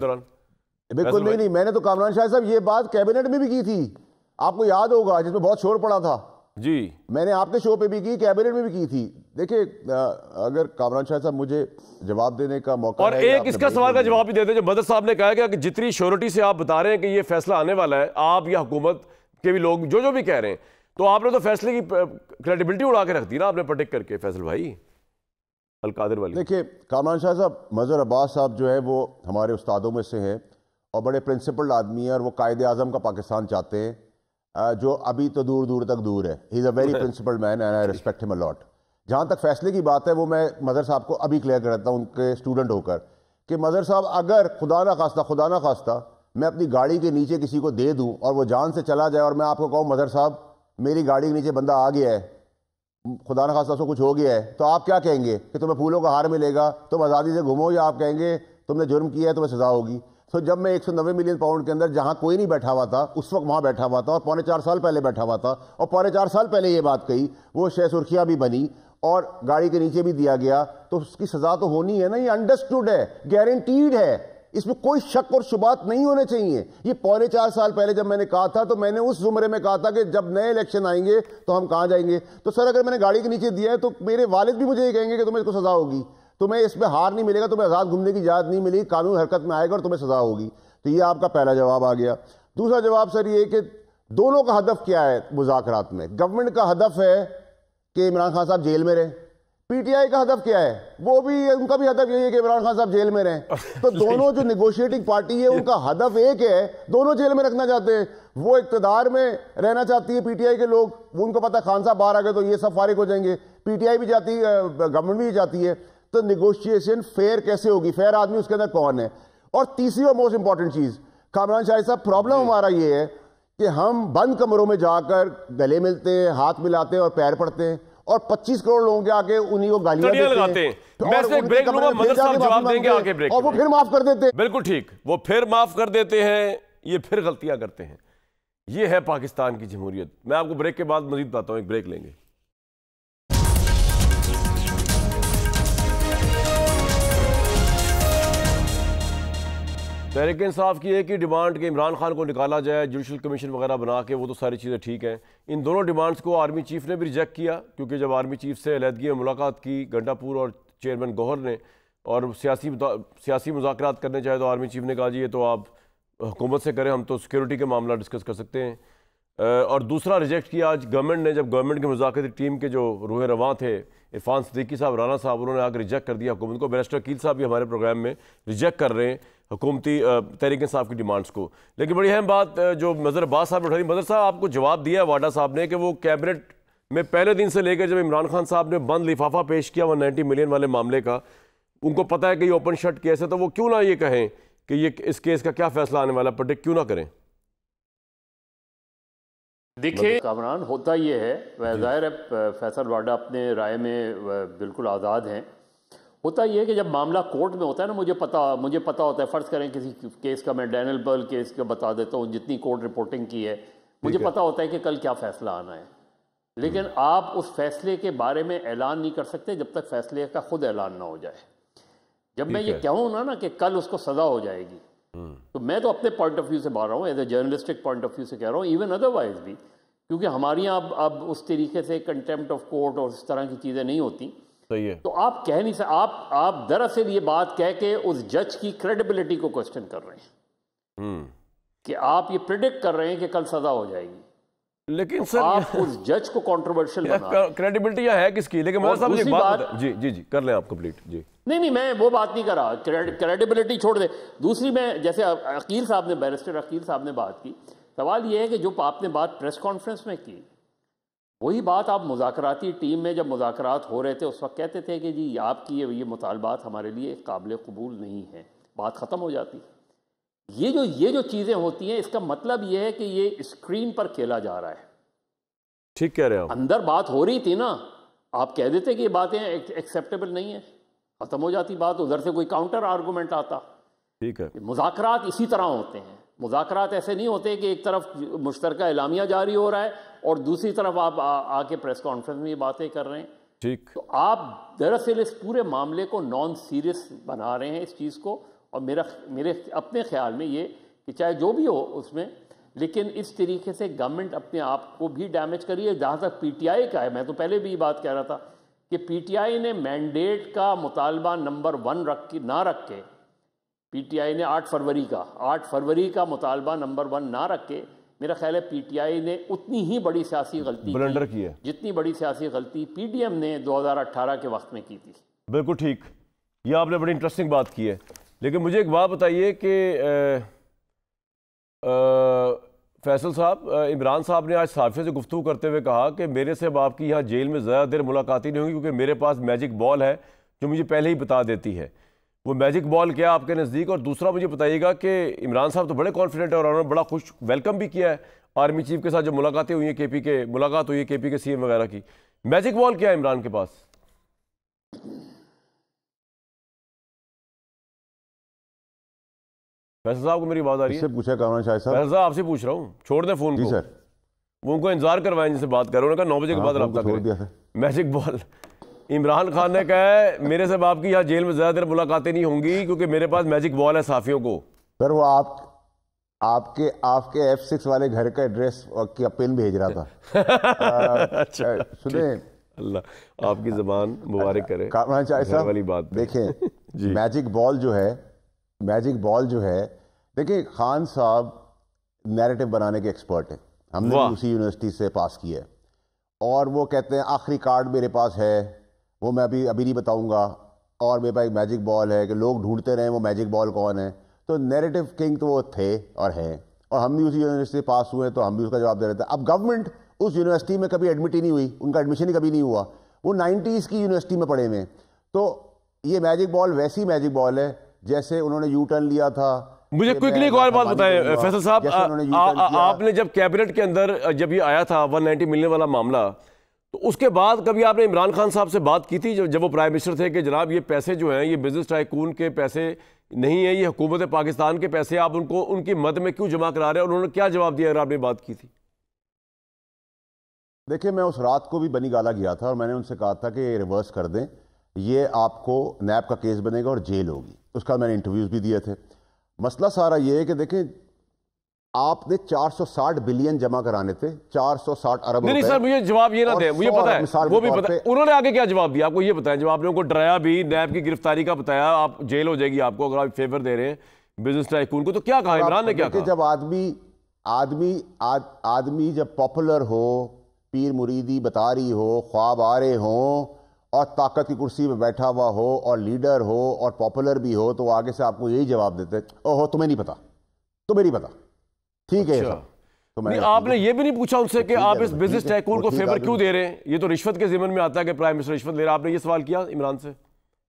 بالکل نہیں, میں نے تو کامران شاہ صاحب یہ بات کیبنٹ میں بھی کی تھی, آپ کو یاد ہوگا, جس میں بہت شور پڑا تھا.
جی
میں نے آپ کے شو پہ بھی کی, کیبنٹ میں بھی کی تھی. دیکھیں اگر کامران شاہ صاحب مجھے جواب دینے کا موقع,
اور ایک اس کا سوال کا جواب بھی دیتے ہیں جو بدر صاحب نے کہا کہ جتنی شیورٹی سے آپ بتا رہے ہیں کہ یہ فیصلہ آنے والا ہے, آپ یا حکومت کے بھی لوگ جو بھی کہہ رہے ہیں, تو آپ نے تو فیصلے کی کریڈیبلٹی اڑا کے رکھ دی نا آپ نے پرڈکٹ کر کے. فیصل بھائی القادر والی,
دیکھیں کامران شاہ صاحب, مظہر عباس صاحب جو ہے وہ ہمارے استادوں میں سے ہیں اور بڑے پرنسپلڈ آدمی ہیں, اور وہ قائد اعظم کا پاکستان چاہتے ہیں, جو ابھی تو دور دور تک دور ہے. He is a very principled man and I respect him a لاٹ. جہاں تک فیصلے کی بات ہے, وہ میں مظہر صاحب کو ابھی کلیئر کرتا ہوں ان کے اسٹوڈنٹ ہو کر, کہ مظہر صاحب اگر خدا نہ خواستہ میں اپنی گاڑی کے نیچے کسی کو دے دوں اور وہ جان سے چلا جائے, اور میں آپ کو کہوں مظہر صاحب میری گاڑی کے نیچے بندہ آ گیا ہے, خدا نہ خواستہ اس کو کچھ ہو گیا ہے, تو آپ کیا کہیں گے؟ کہ تمہیں پھولوں کا ہار ملے گا, تم آزادی سے گھومو, یا آپ کہیں گے تم نے جرم کیا ہے تمہیں سزا ہوگی؟ تو جب میں 190 ملین پاؤنڈ کے اندر جہاں کوئی نہیں بیٹھا ہوا تھا اس وقت وہاں بیٹھا ہوا تھا, اور 4.25 سال پہلے بیٹھا ہوا تھا, اور 4.25 سال پہلے یہ بات کہی, وہ شہ سرخیاں بھی بنی اور گاڑی کے نیچے بھی دیا گیا, تو اس کی سزا تو ہونی ہے نا. یہ انڈرسٹوڈ ہے, گارنٹیڈ ہے, اس میں کوئی شک اور شبہات نہیں ہونے چاہیے. یہ 4.25 سال پہلے جب میں نے کہا تھا, تو میں نے اس زمرے میں کہا تھا کہ جب نئے الیکشن آئیں گے تو ہم کہاں جائیں گے. تو سر اگر میں نے گاڑی کے نیچے دیا ہے تو میرے والد بھی مجھے یہ کہیں گے کہ تمہیں اس کو سزا ہوگی, تمہیں اس میں ہار نہیں ملے گا, تمہیں آزاد گھومنے کی اجازت نہیں ملے گی, قانون حرکت میں آئے گا اور تمہیں سزا ہوگی. تو یہ آپ کا پہلا جواب آ گیا. دوسرا جواب سر یہ کہ دونوں کا ہدف کیا ہے مذاکرات میں. گورنمنٹ کا ہدف ہے کہ عمران خان صاحب جیل میں رہیں, پی ٹی آئی کا ہدف کیا ہے؟ وہ بھی ان کا بھی ہدف یہی ہے کہ عمران خان صاحب جیل میں رہیں. تو دونوں جو نیگوشیٹنگ پارٹی ہے ان کا ہدف ایک ہے, دونوں جیل میں رکھنا چاہتے ہیں. وہ اقتدار میں رہنا چاہتی ہے پی ٹی آئی کے لوگ, وہ ان کو پتہ خان صاحب باہر آ گئے تو یہ سب فارغ ہو جائیں گے. پی ٹی آئی بھی جاتی ہے, گورنمنٹ بھی جاتی ہے. تو نیگوشیشن فیئر کیسے ہوگی؟ فیئر آدمی اس کے اندر کون ہے؟ اور تیسری اور موسٹ امپورٹنٹ چیز کامران شاہ صاحب, پرابلم ہمارا یہ ہے کہ ہم بند کمروں میں جا کر گلے ملتے ہیں, ہاتھ ملاتے ہیں اور پیر پڑتے ہیں, اور 25 کروڑ لوگوں کے آگے انہی کو گالیاں دیتے ہیں, اور وہ پھر معاف کر دیتے ہیں.
بالکل ٹھیک, وہ پھر معاف کر دیتے ہیں, یہ پھر غلطیاں کرتے ہیں. یہ ہے پاکستان کی جمہوریت. میں آپ کو بریک کے بعد مزید بتاتا ہوں, ایک بریک لیں گے. تحریک انصاف کی ایک ہی ڈیمانڈ کہ عمران خان کو نکالا جائے, جوڈیشل کمیشن وغیرہ بنا کے, وہ تو ساری چیزیں ٹھیک ہیں. ان دونوں ڈیمانڈز کو آرمی چیف نے بھی ریجیکٹ کیا, کیونکہ جب آرمی چیف سے علیحدگی میں ملاقات کی گنڈا پور اور چیئرمین گوہر نے, اور سیاسی مذاکرات کرنے چاہے تو آرمی چیف نے کہا جی یہ تو آپ حکومت سے کریں, ہم تو سیکیورٹی کے معاملہ ڈسکس کر سکتے ہیں. اور دوسرا ریجیکٹ کیا آج گورنمنٹ نے, جب گورنمنٹ کے مذاکراتی ٹیم کے جو روح رواں تھے عرفان صدیقی صاحب, رانا صاحب, انہوں نے آ کے ریجیکٹ کر دیا حکومت کو. بیرسٹر عقیل صاحب بھی ہمارے پروگرام میں ریجیکٹ کر رہے ہیں حکومتی تحریک انصاف کی ڈیمانڈز کو. لیکن بڑی اہم بات جو مظہر عباس صاحب نے اٹھائی, مظہر صاحب آپ کو جواب دیا ہے واڈا صاحب نے کہ وہ کیبنٹ میں پہلے دن سے لے کر جب عمران خان صاحب نے بند لفافہ پیش کیا 190 ملین والے معاملے کا, ان کو پتہ ہے کہ یہ اوپن شٹ کیس ہے, تو وہ کیوں نہ یہ کہیں کہ یہ اس کیس کا کیا فیصلہ آنے والا, پرڈکٹ کیوں نہ کریں؟
دیکھیں کامران, ہوتا یہ ہے, ظاہر ہے فیصل واڈا اپنے رائے میں بالکل آزاد ہیں. ہوتا یہ ہے کہ جب معاملہ کورٹ میں ہوتا ہے نا, مجھے پتہ ہوتا ہے, فرض کریں کسی کیس کا, میں ڈینیل برل کیس کا بتا دیتا ہوں, جتنی کورٹ رپورٹنگ کی ہے مجھے پتہ ہوتا ہے کہ کل کیا فیصلہ آنا ہے. لیکن آپ اس فیصلے کے بارے میں اعلان نہیں کر سکتے جب تک فیصلے کا خود اعلان نہ ہو جائے. جب میں یہ کہوں نا کہ کل اس کو سزا ہو جائے گی, تو میں تو اپنے پوائنٹ آف ویو سے بات رہا ہوں, as a journalistic point of view سے کہہ رہا ہوں, ایون ادروائز بھی, کیونکہ ہمارے یہاں اب اس طریقے سے کنٹیمپٹ آف کورٹ اور اس طرح کی چیزیں نہیں ہوتی.
صحیح ہے.
تو آپ کہہ نہیں سکتے, آپ دراصل یہ بات کہہ کے اس جج کی کریڈیبلٹی کو کوسچن کر رہے ہیں کہ آپ یہ پریڈکٹ کر رہے ہیں کہ کل سزا ہو جائے گی.
لیکن سر
آپ اس جج کو کنٹروورشل بنا
کریڈیبلٹی ہے کس کی؟ لیکن میں صاحب مجھے ایک بات جی کر لیں آپ کمپلیٹ. جی
نہیں میں وہ بات نہیں کر رہا, کریڈیبلٹی چھوڑ دے. دوسری میں جیسے عقیل صاحب نے, بیرسٹر عقیل صاحب نے بات کی, سوال یہ ہے کہ جو آپ نے بات پریس کانفرنس میں کی وہی بات آپ مذاکراتی ٹیم میں جب مذاکرات ہو رہے تھے اس وقت کہتے تھے کہ جی آپ کی یہ مطالبات ہمارے لیے قابل قبول نہیں ہیں, بات ختم ہو جاتی. یہ جو چیزیں ہوتی ہیں اس کا مطلب یہ ہے کہ یہ اسکرین پر کھیلا جا رہا ہے.
ٹھیک کہہ رہے ہیں آپ.
اندر بات ہو رہی تھی نا, آپ کہہ دیتے کہ یہ باتیں ایکسیپٹیبل نہیں ہیں, ختم ہو جاتی بات, ادھر سے کوئی کاؤنٹر آرگومنٹ آتا.
ٹھیک ہے.
مذاکرات اسی طرح ہوتے ہیں. مذاکرات ایسے نہیں ہوتے کہ ایک طرف مشترکہ اعلامیہ جاری ہو رہا ہے اور دوسری طرف آپ آ کے پریس کانفرنس میں یہ باتیں کر رہے ہیں.
ٹھیک.
تو آپ دراصل اس پورے معاملے کو نان سیریس بنا رہے ہیں اس چیز کو, اور میرے اپنے خیال میں یہ کہ چاہے جو بھی ہو اس میں, لیکن اس طریقے سے گورنمنٹ اپنے آپ کو بھی ڈیمیج کری ہے. جہاں تک پی ٹی آئی کا ہے, میں تو پہلے بھی یہ بات کہہ رہا تھا کہ پی ٹی آئی نے مینڈیٹ کا مطالبہ نمبر 1 نہ رکھ کے, پی ٹی آئی نے 8 فروری کا مطالبہ نمبر 1 نہ رکھ کے, میرا خیال ہے پی ٹی آئی نے اتنی ہی بڑی سیاسی غلطی
بلنڈر کی ہے
جتنی بڑی سیاسی غلطی پی ڈی ایم نے 2018 کے وقت میں کی تھی.
بالکل ٹھیک. یہ آپ نے بڑی انٹرسٹنگ بات کی ہے. لیکن مجھے ایک بات بتائیے کہ فیصل صاحب, عمران صاحب نے آج صحافیوں سے گفتگو کرتے ہوئے کہا کہ میرے سے اب آپ کی یہاں جیل میں زیادہ دیر ملاقات ہی نہیں ہوگی کیونکہ میرے پاس میجک بال ہے جو مجھے پہلے ہی بتا دیتی ہے. وہ میجک بال کیا آپ کے نزدیک؟ اور دوسرا مجھے بتائیے گا کہ عمران صاحب تو بڑے کانفیڈنٹ ہیں اور انہوں نے بڑا خوش ویلکم بھی کیا ہے آرمی چیف کے ساتھ جو ملاقاتیں ہوئی ہیں, ملاقات ہوئی ہے کے پی کے سی ایم وغیرہ کی. میجک بال کیا ہے عمران کے پاس؟ فیصل صاحب کو میری آواز آ رہی ہے؟
پوچھا کامران شاہ صاحب.
فیصل صاحب آپ سے پوچھ رہا ہوں, چھوڑ دیں فون کو.
جی سر.
وہ ان کو انتظار کروائیں جن سے بات کر رہے ہیں, انہوں نے کہا 9 بجے کے بعد رابطہ کریں. میجک بال عمران خان نے کہا ہے میرے سے آپ کی یہاں جیل میں زیادہ دیر ملاقاتیں نہیں ہوں گی کیونکہ میرے پاس میجک بال ہے صحافیوں کو.
سر وہ آپ کے F6 والے گھر کا ایڈریس کا پن بھیج رہا تھا. سنیں,
اللہ آپ کی زبان مبارک کرے.
کامران شاہ صاحب
والی بات
دیکھیں, میجک بال جو ہے دیکھیں, خان صاحب نیریٹو بنانے کے ایکسپرٹ ہیں, ہم نے اسی یونیورسٹی سے پاس کیا ہے, اور وہ کہتے ہیں آخری کارڈ میرے پاس ہے وہ میں ابھی نہیں بتاؤں گا, اور میرے پاس ایک میجک بال ہے کہ لوگ ڈھونڈتے رہیں وہ میجک بال کون ہے. تو نیریٹو کنگ تو وہ تھے اور ہیں, اور ہم بھی اسی یونیورسٹی سے پاس ہوئے تو ہم بھی اس کا جواب دے رہے تھے. اب گورنمنٹ اس یونیورسٹی میں کبھی ایڈمٹ ہی نہیں ہوئی, ان کا ایڈمیشن ہی کبھی نہیں ہوا, وہ 90s کی یونیورسٹی میں پڑھے ہوئے. تو یہ میجک بال ویسی میجک بال ہے جیسے انہوں نے یو ٹرن لیا تھا.
مجھے کوئکلی ایک اور بات بتائیں فیصل صاحب, آپ نے جب کیبنٹ کے اندر جب یہ آیا تھا 190 ملنے والا معاملہ, تو اس کے بعد کبھی آپ نے عمران خان صاحب سے بات کی تھی جب وہ پرائم منسٹر تھے کہ جناب یہ پیسے جو ہیں یہ بزنس ٹائکون کے پیسے نہیں ہیں, یہ حکومت پاکستان کے پیسے, آپ ان کی مد میں کیوں جمع کرا رہے ہیں, اور انہوں نے کیا جواب دیا اگر آپ نے بات کی تھی؟
دیکھیں میں اس رات کو بھی بنی گالا گیا تھا اور میں نے ان سے کہا تھا کہ یہ ریورس کر دیں, یہ آپ کو نیب کا کیس بنے گا اور جیل ہوگی. اس کا میں نے انٹرویوز بھی دیے تھے. مسئلہ سارا یہ ہے کہ دیکھیں آپ نے 460 بلین جمع کرانے تھے, 460 ارب روپے.
نہیں سر مجھے جواب یہ نہ دیں, مجھے پتا ہے وہ بھی پتا ہے. انہوں نے آگے کیا جواب دیا آپ کو یہ بتائیں, جب آپ نے ان کو ڈرایا بھی, نیب کی گرفتاری کا بتایا, آپ جیل ہو جائے گی آپ کو اگر آپ فیور دے رہے ہیں بزنس ٹائکون کو, تو کیا کہا عمران نے؟ کیا کہا؟
جب آدمی جب پاپولر ہو, پیر مریدی بتا رہی ہو, خواب آ رہے ہوں, اور طاقت کی کرسی پہ بیٹھا ہوا ہو, اور لیڈر ہو اور پاپولر بھی ہو, تو آگے سے آپ کو یہی جواب دیتے اوہو تمہیں نہیں پتا, تمہیں نہیں پتا. ٹھیک ہے,
آپ نے یہ بھی نہیں پوچھا ان سے کہ آپ اس بزنس ٹائکون کو فیور کیوں دے رہے ہیں, یہ تو رشوت کے ضمن میں آتا ہے کہ پرائم منسٹر رشوت لے رہا. آپ نے یہ سوال کیا عمران سے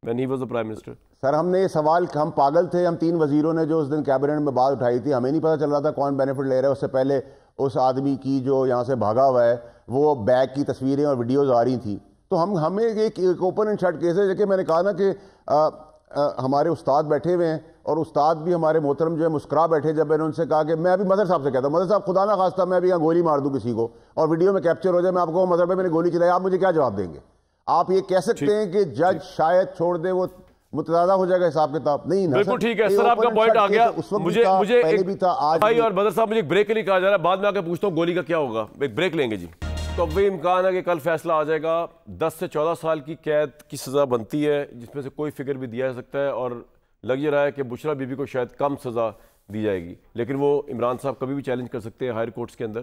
when he was the prime minister؟
سر ہم نے یہ سوال, ہم پاگل تھے, ہم 3 وزیروں نے جو اس دن کیبنٹ میں بات اٹھائی تھی, ہمیں نہیں پتا چل رہا تھا کون بینیفٹ لے رہا ہے. اس سے پہلے اس آدمی کی جو یہاں سے بھاگا ہوا ہے وہ بیگ کی تصویریں اور ویڈیوز آ رہی تھیں, تو ہمیں ایک اوپن اینڈ شٹ کیس ہے کہ میں نے کہا نا کہ ہمارے استاد بیٹھے ہوئے ہیں, اور استاد بھی ہمارے محترم جو ہے مسکرا بیٹھے. جب میں نے ان سے کہا کہ میں ابھی مظہر صاحب سے کہتا ہوں, مظہر صاحب خدا نہ خواستہ میں ابھی یہاں گولی مار دوں کسی کو اور ویڈیو میں کیپچر ہو جائے, میں آپ کو مظہر پہ میں نے گولی چلائی, آپ مجھے کیا جواب دیں گے؟ آپ یہ کہہ سکتے ہیں کہ جج شاید چھوڑ دے, وہ متضادہ ہو جائے گا حساب کتاب؟ نہیں نا.
بالکل ٹھیک ہے سر, آپ کا پوائنٹ آ گیا. مجھے بھائی اور بدر صاحب مجھے ایک بریک کے لیے کہا جا رہا ہے, بعد میں آ کے پوچھتا ہوں گولی کا کیا ہوگا. ایک بریک لیں گے جی. تو اب بھی امکان ہے کہ کل فیصلہ آ جائے گا. 10 سے 14 سال کی قید کی سزا بنتی ہے, جس میں سے کوئی فگر بھی دیا جا سکتا ہے, اور لگ یہ رہا ہے کہ بشرا بی بی کو شاید کم سزا دی جائے گی, لیکن وہ عمران صاحب کبھی بھی چیلنج کر سکتے ہیں ہائر کورٹس کے اندر.